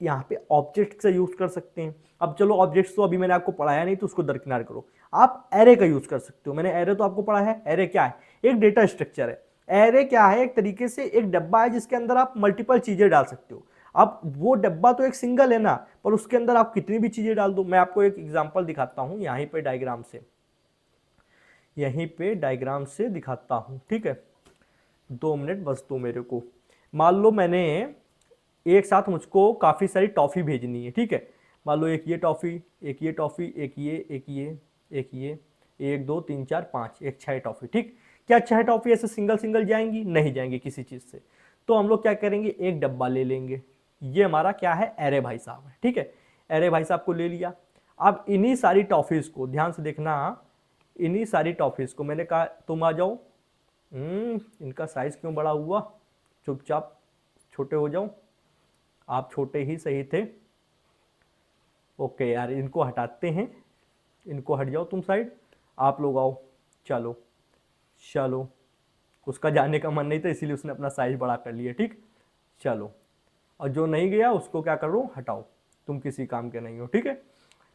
S1: यहाँ पे ऑब्जेक्ट से यूज कर सकते हैं। अब चलो ऑब्जेक्ट्स तो अभी मैंने आपको पढ़ाया नहीं, तो उसको दरकिनार करो, आप एरे का यूज कर सकते हो। मैंने एरे तो आपको पढ़ा है, एरे क्या है, एक डेटा स्ट्रक्चर है। एरे क्या है, एक तरीके से एक डब्बा है जिसके अंदर आप मल्टीपल चीजें डाल सकते हो। अब वो डब्बा तो एक सिंगल है ना, पर उसके अंदर आप कितनी भी चीजें डाल दो। मैं आपको एक एग्जांपल दिखाता हूं, यहीं पे डायग्राम से, यहीं पे डायग्राम से दिखाता हूं। ठीक है, 2 मिनट बस दो मेरे को। मान लो मैंने एक साथ मुझको काफी सारी टॉफी भेजनी है। ठीक है, मान लो एक ये टॉफी, एक ये टॉफी, एक ये, एक ये, एक ये, 1 2 3 4 5, एक 6 टॉफी। ठीक, क्या 6 टॉफी ऐसे सिंगल सिंगल जाएंगी? नहीं जाएंगी किसी चीज से। तो हम लोग क्या करेंगे, एक डब्बा ले लेंगे, ये हमारा क्या है, एरे भाई साहब है। ठीक है, एरे भाई साहब को ले लिया। अब इन्हीं सारी टॉफीज को ध्यान से देखना, इन्हीं सारी टॉफीज को मैंने कहा तुम आ जाओ, इनका साइज क्यों बड़ा हुआ, चुपचाप छोटे हो जाओ, आप छोटे ही सही थे। ओके यार, इनको हटाते हैं, इनको हट जाओ तुम साइड, आप लोग आओ, चलो चलो, उसका जाने का मन नहीं था इसीलिए उसने अपना साइज बड़ा कर लिया। ठीक, चलो, और जो नहीं गया उसको क्या करो, हटाओ, तुम किसी काम के नहीं हो। ठीक है,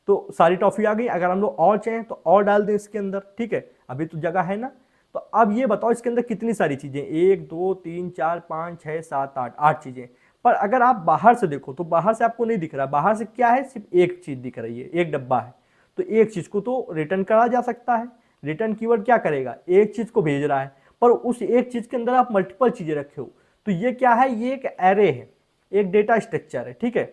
S1: तो सारी टॉफी आ गई। अगर हम लोग और चाहें तो और डाल दें इसके अंदर। ठीक है, अभी तो जगह है ना। तो अब ये बताओ इसके अंदर कितनी सारी चीजें, 1 2 3 4 5 6 7 8, 8 चीजें। पर अगर आप बाहर से देखो तो बाहर से आपको नहीं दिख रहा, बाहर से क्या है, सिर्फ एक चीज दिख रही है, एक डब्बा है। तो एक चीज को तो रिटर्न करा जा सकता है। रिटर्न कीवर्ड क्या करेगा, एक चीज को भेज रहा है, पर उस एक चीज के अंदर आप मल्टीपल चीजें रखे हो। तो ये क्या है, ये एक एरे है, एक डेटा स्ट्रक्चर है। ठीक है,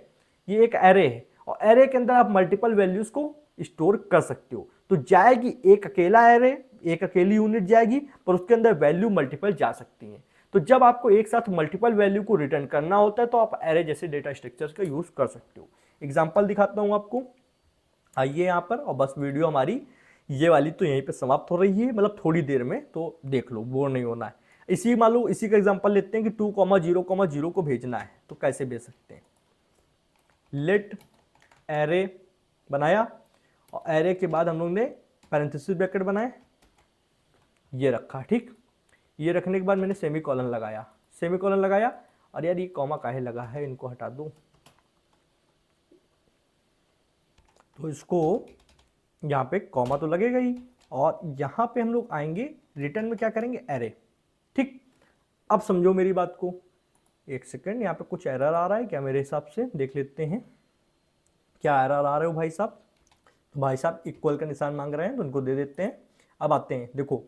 S1: ये एक एरे है, और एरे के अंदर आप मल्टीपल वैल्यूज को स्टोर कर सकते हो। तो जाएगी एक अकेला एरे, एक अकेली यूनिट जाएगी, पर उसके अंदर वैल्यू मल्टीपल जा सकती है। तो जब आपको एक साथ मल्टीपल वैल्यू को रिटर्न करना होता है तो आप एरे जैसे डेटा स्ट्रक्चर्स का यूज कर सकते हो। एग्जांपल दिखाता हूं आपको, आइए यहाँ पर, और बस वीडियो हमारी ये वाली तो यहीं पे समाप्त हो रही है, मतलब थोड़ी देर में, तो देख लो, बोर नहीं होना है। इसी मान लो इसी का एग्जांपल लेते हैं कि 2,0,0 को भेजना है, तो कैसे भेज सकते हैं। लेट एरे बनाया, और एरे के बाद हम लोग ने पैरेंथेसिस ब्रैकेट बनाए, ये रखा। ठीक, ये रखने के बाद मैंने सेमी कॉलन लगाया, सेमी कॉलन लगाया, और यार ये कॉमा काहे लगा है, इनको हटा दो। तो इसको यहाँ पे कॉमा तो लगेगा ही, और यहाँ पे हम लोग आएंगे, रिटर्न में क्या करेंगे, एरे। ठीक, अब समझो मेरी बात को, एक सेकेंड, यहाँ पे कुछ एरर आ रहा है क्या, मेरे हिसाब से देख लेते हैं क्या एरर आ रहे हो भाई साहब। तो भाई साहब इक्वल का निशान मांग रहे हैं, तो उनको दे देते हैं। अब आते हैं, देखो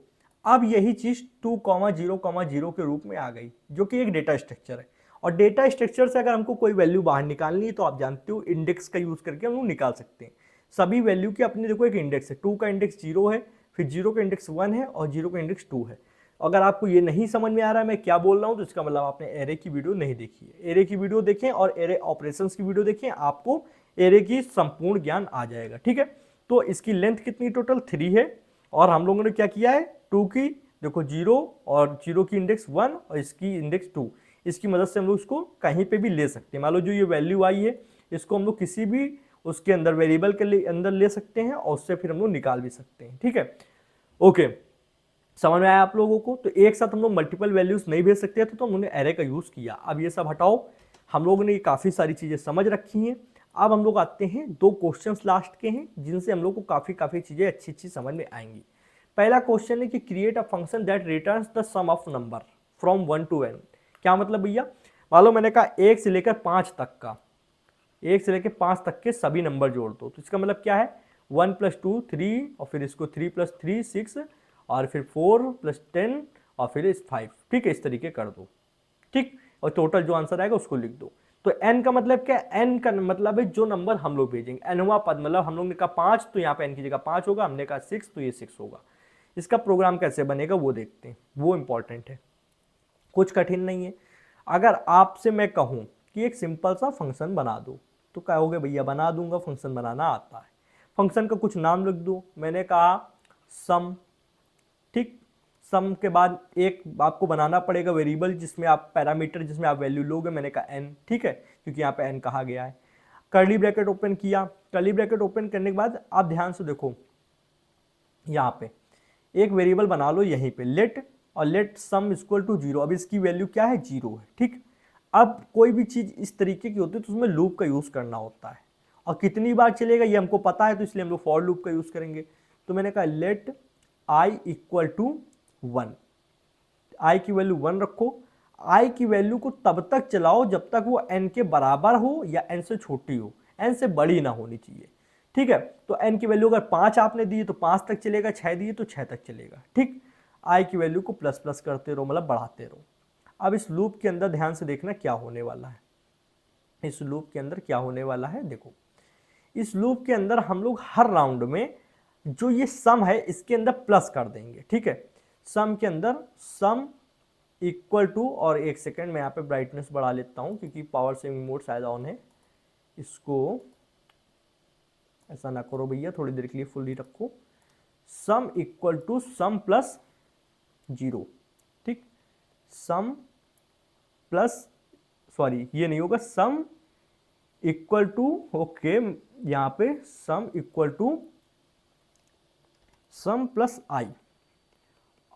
S1: अब यही चीज 2,0,0 के रूप में आ गई, जो कि एक डेटा स्ट्रक्चर है। और डेटा स्ट्रक्चर से अगर हमको कोई वैल्यू बाहर निकालनी है तो आप जानते हो इंडेक्स का यूज करके हम लोग निकाल सकते हैं। सभी वैल्यू की अपनी देखो एक इंडेक्स है, 2 का इंडेक्स 0 है, फिर 0 का इंडेक्स 1 है, और 0 का इंडेक्स 2 है। अगर आपको ये नहीं समझ में आ रहा है मैं क्या बोल रहा हूँ, तो इसका मतलब आपने एरे की वीडियो नहीं देखी है। एरे की वीडियो देखें और एरे ऑपरेशंस की वीडियो देखें, आपको एरे की संपूर्ण ज्ञान आ जाएगा। ठीक है, तो इसकी लेंथ कितनी, टोटल 3 है, और हम लोगों ने क्या किया है, 2 की देखो 0, और 0 की इंडेक्स 1 और इसकी इंडेक्स 2, इसकी मदद से हम लोग इसको कहीं पे भी ले सकते हैं। मान लो जो ये वैल्यू आई है, इसको हम लोग किसी भी उसके अंदर वेरिएबल के अंदर ले सकते हैं, और उससे फिर हम लोग निकाल भी सकते हैं। ठीक है, ओके, समझ में आया आप लोगों को। तो एक साथ हम लोग मल्टीपल वैल्यूज नहीं भेज सकते थे, तो हमने एरे का यूज किया। अब ये सब हटाओ, हम लोगों ने काफी सारी चीजें समझ रखी हैं। अब हम लोग आते हैं 2 क्वेश्चंस लास्ट के हैं, जिनसे हम लोग को काफी चीजें अच्छी समझ में आएंगी। पहला क्वेश्चन है कि create a function that returns the sum of number from 1 to n। क्या मतलब भैया, मान लो मैंने कहा 1 से लेकर 5 तक का, 1 से लेकर 5 तक के सभी नंबर जोड़ दो। तो इसका मतलब क्या है, 1 + 2 3, और फिर इसको 3 + 3 6, और फिर 4 + 10, और फिर इस 5। ठीक है, इस तरीके कर दो। ठीक, और टोटल जो आंसर आएगा उसको लिख दो। तो n का मतलब क्या है, n का मतलब है जो नंबर हम लोग भेजेंगे, nवां पद, मतलब हम लोग ने कहा 5, तो यहाँ पे n की जगह 5 होगा, हमने कहा 6, तो ये 6 होगा। इसका प्रोग्राम कैसे बनेगा वो देखते हैं, वो इंपॉर्टेंट है, कुछ कठिन नहीं है। अगर आपसे मैं कहूं कि एक सिंपल सा फंक्शन बना दो, तो कहोगे भैया बना दूंगा, फंक्शन बनाना आता है। फंक्शन का कुछ नाम लिख दो, मैंने कहा सम। ठीक, सम के बाद एक आपको बनाना पड़ेगा वेरिएबल, जिसमें आप पैरामीटर, जिसमें आप वैल्यू लोगे, मैंने कहा n। ठीक है, क्योंकि यहाँ पे n कहा गया है। कर्ली ब्रैकेट ओपन किया, कर्ली ब्रैकेट ओपन करने के बाद आप ध्यान से देखो, यहाँ पे एक वेरिएबल बना लो यहीं पे, लेट, और लेट सम इक्वल टू 0। अब इसकी वैल्यू क्या है, 0 है। ठीक, अब कोई भी चीज इस तरीके की होती है तो उसमें लूप का यूज करना होता है, और कितनी बार चलेगा ये हमको पता है, तो इसलिए हम लोग फॉर लूप का यूज करेंगे। तो मैंने कहा let i equal to 1, i की वैल्यू 1 रखो। i की वैल्यू को तब तक चलाओ जब तक वो n के बराबर हो या n से छोटी हो, n से बड़ी ना होनी चाहिए। ठीक है, तो n की वैल्यू अगर 5 आपने दी तो 5 तक चलेगा, 6 दी तो 6 तक चलेगा। ठीक, i की वैल्यू को प्लस प्लस करते रहो, मतलब बढ़ाते रहो। अब इस लूप के अंदर ध्यान से देखना क्या होने वाला है, इस लूप के अंदर क्या होने वाला है, देखो इस लूप के अंदर हम लोग हर राउंड में जो ये सम है इसके अंदर प्लस कर देंगे। ठीक है, सम के अंदर सम इक्वल टू, और एक सेकेंड मैं यहाँ पे ब्राइटनेस बढ़ा लेता हूँ क्योंकि पावर सेविंग मोड शायद ऑन है, इसको ऐसा ना करो भैया, थोड़ी देर के लिए फुल ही रखो। Sum equal to sum plus 0। ठीक, सम प्लस, सॉरी ये नहीं होगा, सम इक्वल टू, ओके, यहाँ पे sum equal to sum plus i,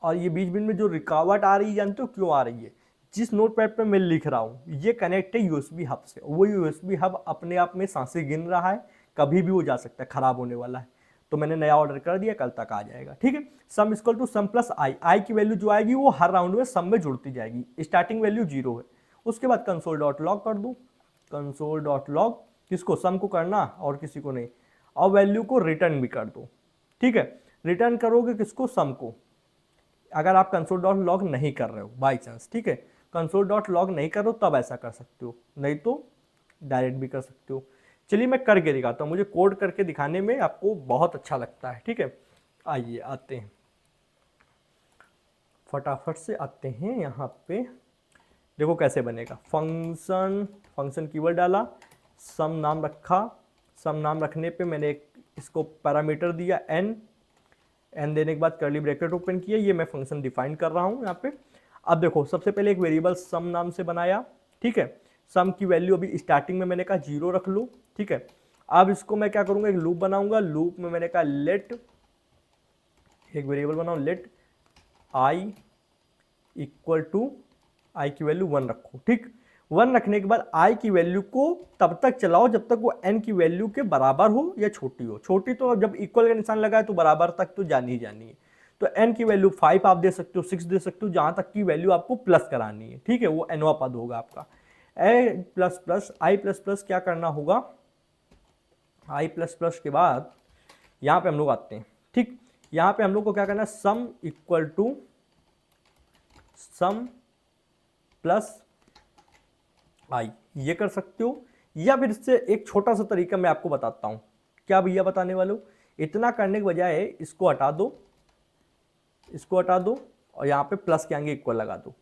S1: और ये बीच बीच में जो रुकावट आ रही है जानते हो क्यों आ रही है? जिस नोटपैड पे मैं लिख रहा हूँ ये कनेक्ट है यूएसबी हब से, वो यूएसबी हब अपने आप में सांसें गिन रहा है, कभी भी वो जा सकता है, खराब होने वाला है। तो मैंने नया ऑर्डर कर दिया, कल तक आ जाएगा, ठीक है। Sum equal to sum plus I, I की वैल्यू जो आएगी वो हर राउंड में सम में जुड़ती जाएगी, स्टार्टिंग वैल्यू 0 है। उसके बाद कंसोल डॉट लॉग कर दूं, कंसोल डॉट लॉग किसको, सम को करना और किसी को नहीं, और वैल्यू को रिटर्न भी कर दो, ठीक है। रिटर्न करोगे किसको, सम को, अगर आप कंसोल डॉट लॉग नहीं कर रहे हो बाई चांस, ठीक है। कंसोल डॉट लॉग नहीं कर रहे हो तब ऐसा कर सकते हो, नहीं तो डायरेक्ट भी कर सकते हो। चलिए मैं करके दिखाता हूँ, मुझे कोड करके दिखाने में आपको बहुत अच्छा लगता है, ठीक है। आइए आते हैं, फटाफट से आते हैं यहाँ पे, देखो कैसे बनेगा। फंक्शन, फंक्शन कीवर्ड डाला, सम नाम रखा, सम नाम रखने पे मैंने एक इसको पैरामीटर दिया n, n देने के बाद कर्ली ब्रैकेट ओपन किया, ये मैं फंक्शन डिफाइन कर रहा हूँ यहाँ पे। अब देखो सबसे पहले एक वेरिएबल सम नाम से बनाया, ठीक है। सम की वैल्यू अभी स्टार्टिंग में मैंने कहा 0 रख लो, ठीक है। अब इसको मैं क्या करूँगा, एक लूप बनाऊंगा, लूप में मैंने कहा लेट, एक वेरिएबल बनाऊँ लेट आई इक्वल टू, आई की वैल्यू 1 रखो, ठीक। 1 रखने के बाद आई की वैल्यू को तब तक चलाओ जब तक वो n की वैल्यू के बराबर हो या छोटी हो। छोटी तो जब इक्वल का निशान लगा है तो बराबर तक तो जानी ही जानी है। तो n की वैल्यू 5 आप दे सकते हो, 6 दे सकते हो, जहां तक की वैल्यू आपको प्लस करानी है, ठीक है। वो nवा पद होगा आपका। a plus plus I plus plus क्या करना होगा, आई प्लस प्लस के बाद यहाँ पे हम लोग आते हैं, ठीक। यहाँ पे हम लोग को क्या करना है, sum equal to sum plus I, ये कर सकते हो। या फिर इससे एक छोटा सा तरीका मैं आपको बताता हूं, क्या भैया बताने वाले हो, इतना करने के बजाय इसको हटा दो, इसको हटा दो और यहाँ पे प्लस के आगे इक्वल लगा दो,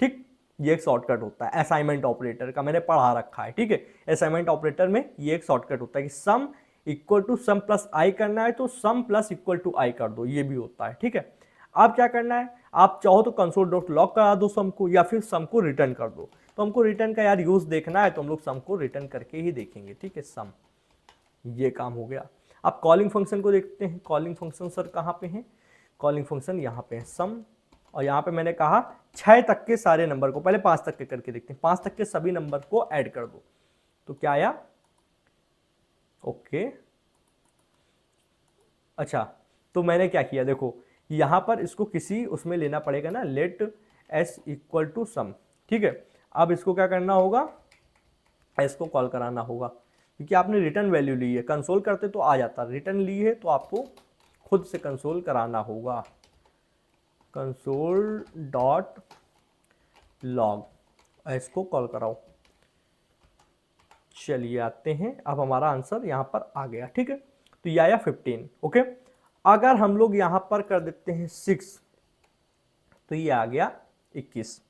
S1: ठीक। ये एक शॉर्टकट होता है असाइनमेंट ऑपरेटर का, मैंने पढ़ा रखा है, ठीक है। असाइनमेंट ऑपरेटर में ये एक शॉर्टकट होता है कि sum equal to sum plus I करना है तो sum plus equal to I कर दो, ये भी होता है, ठीक है। अब क्या करना है, आप चाहो तो कंसोल डॉट लॉग करा दो सम को, या फिर सम को रिटर्न कर दो। तो हमको रिटर्न का यार यूज देखना है तो हम लोग सम को रिटर्न करके ही देखेंगे, ठीक है। सम, ये काम हो गया। अब कॉलिंग फंक्शन को देखते हैं, कॉलिंग फंक्शन सर कहाँ पे है, कॉलिंग फंक्शन यहाँ पे है सम, और यहाँ पे मैंने कहा 6 तक के सारे नंबर को, पहले 5 तक के करके देखते हैं, 5 तक के सभी नंबर को ऐड कर दो। तो क्या आया, ओके। अच्छा, तो मैंने क्या किया, देखो यहाँ पर इसको किसी उसमें लेना पड़ेगा ना, लेट एस इक्वल टू सम, ठीक है। अब इसको क्या करना होगा, एस को कॉल कराना होगा, क्योंकि आपने रिटर्न वैल्यू ली है, कंसोल करते तो आ जाता, रिटर्न ली है तो आपको खुद से कंसोल कराना होगा। कंसोल डॉट लॉग, एस को कॉल कराओ। चलिए आते हैं, अब हमारा आंसर यहाँ पर आ गया, ठीक है। तो ये आया 15, ओके। अगर हम लोग यहाँ पर कर देते हैं 6 तो ये आ गया 21,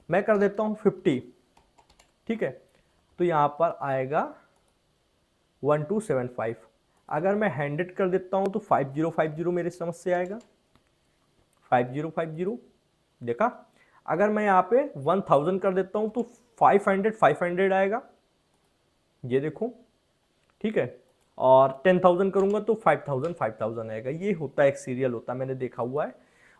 S1: मैं कर देता हूँ 50, ठीक है। तो यहाँ पर आएगा 1275। अगर मैं 100 कर देता हूँ तो 5050 मेरे समझ से आएगा, 5050, देखा। अगर मैं यहाँ पे 1000 कर देता हूँ तो 500 आएगा, ये देखो, ठीक है। और 10,000 करूंगा तो 5000 आएगा। ये होता है, एक सीरियल होता है, मैंने देखा हुआ है,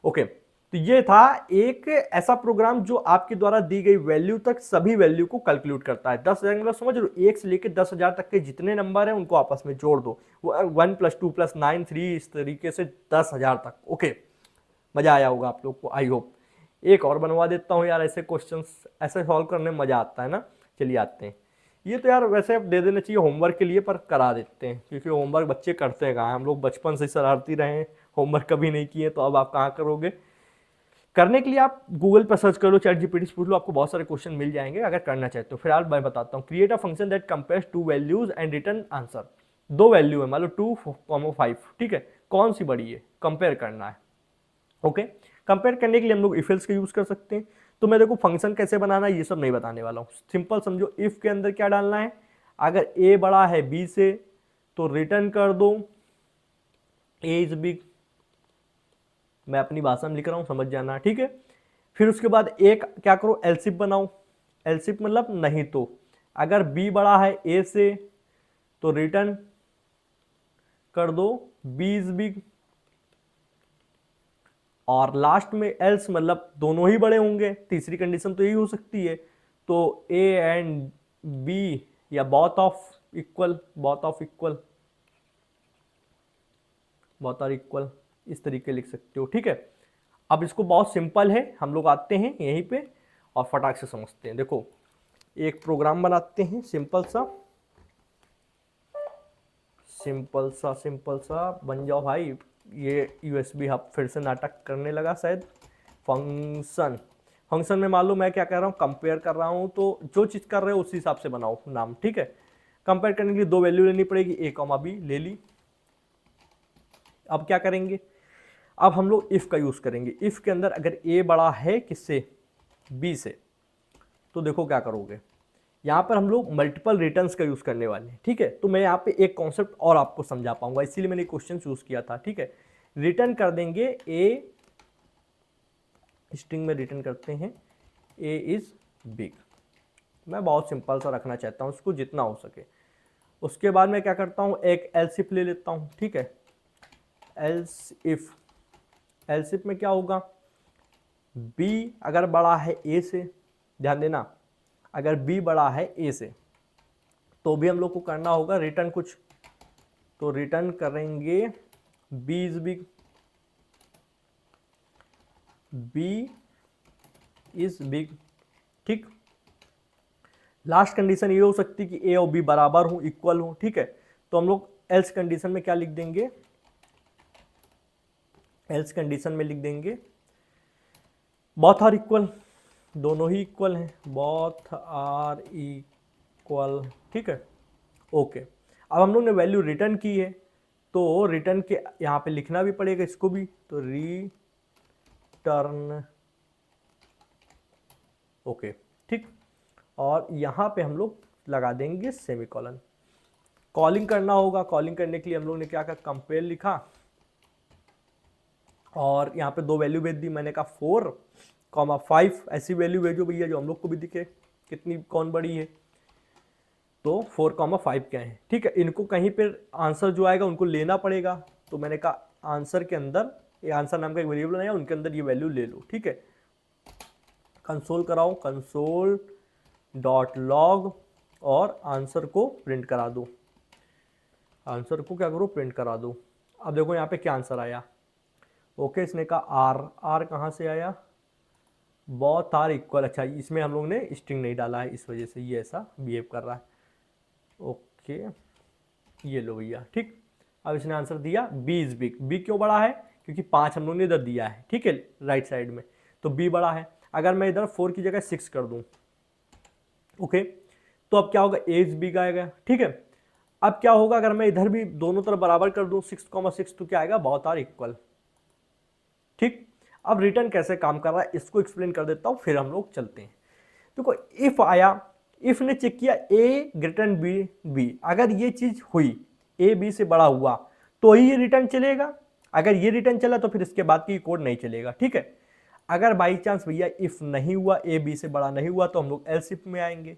S1: ओके। तो ये था एक ऐसा प्रोग्राम जो आपके द्वारा दी गई वैल्यू तक सभी वैल्यू को कैलकुलेट करता है। 10,000 मतलब समझ लो, 1 से लेकर 10,000 तक के जितने नंबर हैं उनको आपस में जोड़ दो, 1 + 2 + 9 3, इस तरीके से 10,000 तक, ओके। मजा आया होगा आप लोग को, आई होप। एक और बनवा देता हूँ यार, ऐसे क्वेश्चंस ऐसे सॉल्व करने में मजा आता है ना। चलिए आते हैं, ये तो यार वैसे अब दे देना चाहिए होमवर्क के लिए, पर करा देते हैं, क्योंकि होमवर्क बच्चे करते हैं कहाँ, हम लोग बचपन से शरारती रहे हैं, होमवर्क कभी नहीं किए, तो अब आप कहाँ करोगे। करने के लिए आप गूगल पर सर्च कर लो, चैट जीपीटी से पूछ लो, आपको बहुत सारे क्वेश्चन मिल जाएंगे अगर करना चाहते हो। फिलहाल मैं बताता हूँ, create a function that compares 2 values and return answer. 2 value है, मान लो 2, 5, ठीक है, कौन सी बड़ी है, कंपेयर करना है, ओके। कंपेयर करने के लिए हम लोग इफ एल्स का यूज कर सकते हैं। तो मैं देखो फंक्शन कैसे बनाना है ये सब नहीं बताने वाला हूँ, सिंपल समझो। इफ के अंदर क्या डालना है, अगर ए बड़ा है बी से तो रिटर्न कर दो ए इज बिग, मैं अपनी भाषा में लिख रहा हूं, समझ जाना, ठीक है। फिर उसके बाद एक क्या करो, एलसिफ बनाओ, एलसिफ मतलब नहीं तो, अगर बी बड़ा है ए से तो रिटर्न कर दो बी इज बिग, और लास्ट में एल्स मतलब दोनों ही बड़े होंगे, तीसरी कंडीशन तो यही हो सकती है। तो ए एंड बी या बोथ ऑफ इक्वल इस तरीके लिख सकते हो, ठीक है। अब इसको बहुत सिंपल है, हम लोग आते हैं यहीं पे और फटाक से समझते हैं। देखो एक प्रोग्राम बनाते हैं सिंपल सा बन जाओ भाई। ये यूएसबी हब फिर से नाटक करने लगा शायद। फंक्शन में मान लो मैं क्या कर रहा हूँ, कंपेयर कर रहा हूँ, तो जो चीज़ कर रहे हो उसी हिसाब से बनाओ नाम, ठीक है। कंपेयर करने के लिए दो वैल्यू लेनी पड़ेगी, ए कॉमा बी ले ली। अब क्या करेंगे, अब हम लोग इफ का यूज करेंगे। इफ के अंदर अगर ए बड़ा है किससे, बी से, तो देखो क्या करोगे, यहाँ पर हम लोग मल्टीपल रिटर्न्स का यूज करने वाले हैं, ठीक है। तो मैं यहाँ पे एक कॉन्सेप्ट और आपको समझा पाऊंगा, इसीलिए मैंने क्वेश्चन चूज किया था, ठीक है। रिटर्न कर देंगे ए, स्ट्रिंग में रिटर्न करते हैं ए इज बिग। मैं बहुत सिंपल सा रखना चाहता हूँ उसको जितना हो सके। उसके बाद मैं क्या करता हूँ, एक एल्स इफ ले लेता हूँ, ठीक है। एल्स इफ में क्या होगा, बी अगर बड़ा है ए से, ध्यान देना, अगर बी बड़ा है ए से तो भी हम लोग को करना होगा रिटर्न कुछ, तो रिटर्न करेंगे बी इज बिग, ठीक। लास्ट कंडीशन ये हो सकती है कि ए और बी बराबर हो, इक्वल हो, ठीक है। तो हम लोग एल्स कंडीशन में क्या लिख देंगे, एल्स कंडीशन में लिख देंगे बोथ आर इक्वल, दोनों ही इक्वल हैं, बोथ आर इक्वल, ठीक है, ओके। अब हम लोग ने वैल्यू रिटर्न की है, तो रिटर्न के यहाँ पे लिखना भी पड़ेगा इसको भी, तो रिटर्न, ओके, ठीक। और यहाँ पे हम लोग लगा देंगे सेमीकोलन। कॉलिंग करना होगा, कॉलिंग करने के लिए हम लोग ने क्या कहा, कंपेयर लिखा और यहाँ पे दो वैल्यू भेज दी, मैंने कहा 4,5, ऐसी वैल्यू भेजो भैया जो हम लोग को भी दिखे कितनी कौन बड़ी है, तो 4,5 क्या है, ठीक है। इनको कहीं पर आंसर जो आएगा उनको लेना पड़ेगा, तो मैंने कहा आंसर के अंदर, ये आंसर नाम का एक वेरिएबल बनाया, उनके अंदर ये वैल्यू ले लो, ठीक है। कंसोल कराओ, कंसोल डॉट लॉग और आंसर को प्रिंट करा दो, आंसर को क्या करो, प्रिंट करा दो। अब देखो यहाँ पे क्या आंसर आया, ओके। इसने कहा आर कहाँ से आया, बोथ आर इक्वल। अच्छा, इसमें हम लोग ने स्ट्रिंग नहीं डाला है, इस वजह से ये ऐसा बिहेव कर रहा है, ओके। ये लो भैया, ठीक। अब इसने आंसर दिया बी इज बिग। बी क्यों बड़ा है, क्योंकि 5 हम लोग ने इधर दिया है, ठीक है, राइट साइड में, तो बी बड़ा है। अगर मैं इधर 4 की जगह 6 कर दूं, ओके, तो अब क्या होगा, ए इज बिग आएगा, ठीक है। अब क्या होगा, अगर मैं इधर भी दोनों तरफ बराबर कर दूं 6,6, तो क्या आएगा, बोथ आर इक्वल, ठीक। अब रिटर्न कैसे काम कर रहा है इसको एक्सप्लेन कर देता हूं, फिर हम लोग चलते हैं। देखो इफ आया, इफ ने चेक किया ए ग्रेटर बी, अगर ये चीज हुई ए बी से बड़ा हुआ तो ही ये रिटर्न चलेगा, अगर ये रिटर्न चला तो फिर इसके बाद की कोड नहीं चलेगा, ठीक है। अगर बाई चांस भैया इफ नहीं हुआ, ए बी से बड़ा नहीं हुआ, तो हम लोग एल्स इफ में आएंगे।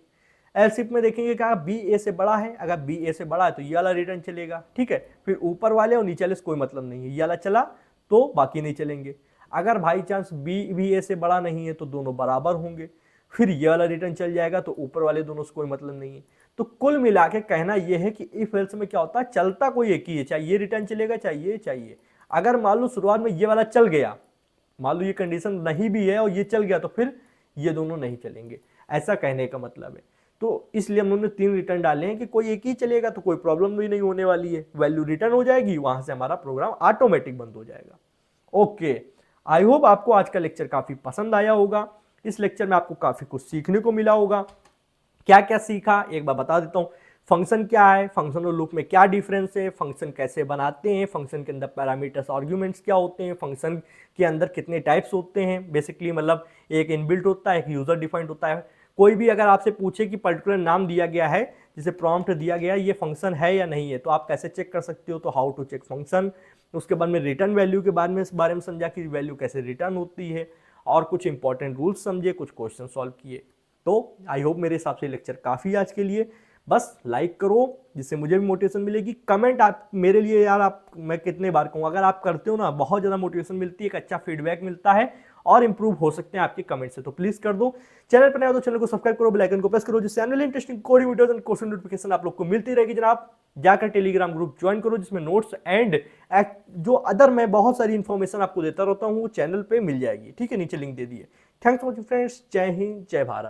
S1: एल्स इफ में देखेंगे क्या, बी ए से बड़ा है, अगर बी ए से बड़ा है तो ये वाला रिटर्न चलेगा, ठीक है। फिर ऊपर वाले और नीचे वाले से कोई मतलब नहीं है, ये वाला चला तो बाकी नहीं चलेंगे। अगर बाई चांस बी भी ए से बड़ा नहीं है तो दोनों बराबर होंगे, फिर ये वाला रिटर्न चल जाएगा, तो ऊपर वाले दोनों से कोई मतलब नहीं है। तो कुल मिला के कहना यह है कि इफ एल्स में क्या होता है, चलता कोई एक ही है, चाहे ये रिटर्न चलेगा चाहे ये चाहिए। अगर मान लो शुरुआत में ये वाला चल गया, मान लो ये कंडीशन नहीं भी है और ये चल गया, तो फिर ये दोनों नहीं चलेंगे, ऐसा कहने का मतलब है। तो इसलिए हम लोगों ने 3 रिटर्न डाले हैं कि कोई एक ही चलेगा तो कोई प्रॉब्लम भी नहीं होने वाली है, वैल्यू रिटर्न हो जाएगी, वहां से हमारा प्रोग्राम ऑटोमेटिक बंद हो जाएगा। ओके, आई होप आपको आज का लेक्चर काफी पसंद आया होगा। इस लेक्चर में आपको काफी कुछ सीखने को मिला होगा। क्या क्या सीखा एक बार बता देता हूं। फंक्शन क्या है, फंक्शन और लूप में क्या डिफरेंस है, फंक्शन कैसे बनाते हैं, फंक्शन के अंदर पैरामीटर्स आर्ग्यूमेंट्स क्या होते हैं, फंक्शन के अंदर कितने टाइप्स होते हैं, बेसिकली मतलब एक इनबिल्ट होता है, एक यूजर डिफाइंड होता है। कोई भी अगर आपसे पूछे कि पर्टिकुलर नाम दिया गया है, जिसे प्रॉम्प्ट दिया गया है, ये फंक्शन है या नहीं है, तो आप कैसे चेक कर सकते हो, तो हाउ टू चेक फंक्शन। उसके बाद में रिटर्न वैल्यू के बारे में समझा कि वैल्यू कैसे रिटर्न होती है, और कुछ इंपॉर्टेंट रूल्स समझे, कुछ क्वेश्चन सॉल्व किए। तो आई होप मेरे हिसाब से लेक्चर काफ़ी आज के लिए।
S2: बस लाइक करो जिससे मुझे भी मोटिवेशन मिलेगी। कमेंट आप मेरे लिए यार, आप मैं कितने बार कहूँ, अगर आप करते हो ना बहुत ज़्यादा मोटिवेशन मिलती है, एक अच्छा फीडबैक मिलता है और इंप्रूव हो सकते हैं आपके कमेंट से। तो प्लीज कर दो। चैनल पर नए हो तो चैनल को सब्सक्राइब करो, बेल आइकन को प्रेस करो, जिससे आने वाली interesting coding videos and question notification आप लोग को मिलती रहेगी जनाब। जाकर टेलीग्राम ग्रुप ज्वाइन करो जिसमें नोट्स एंड जो अदर मैं बहुत सारी इंफॉर्मेशन आपको देता रहता हूँ, चैनल पे मिल जाएगी। ठीक है, नीचे लिंक दे दिए। Thanks for watching friends. जय हिंद, जय भारत।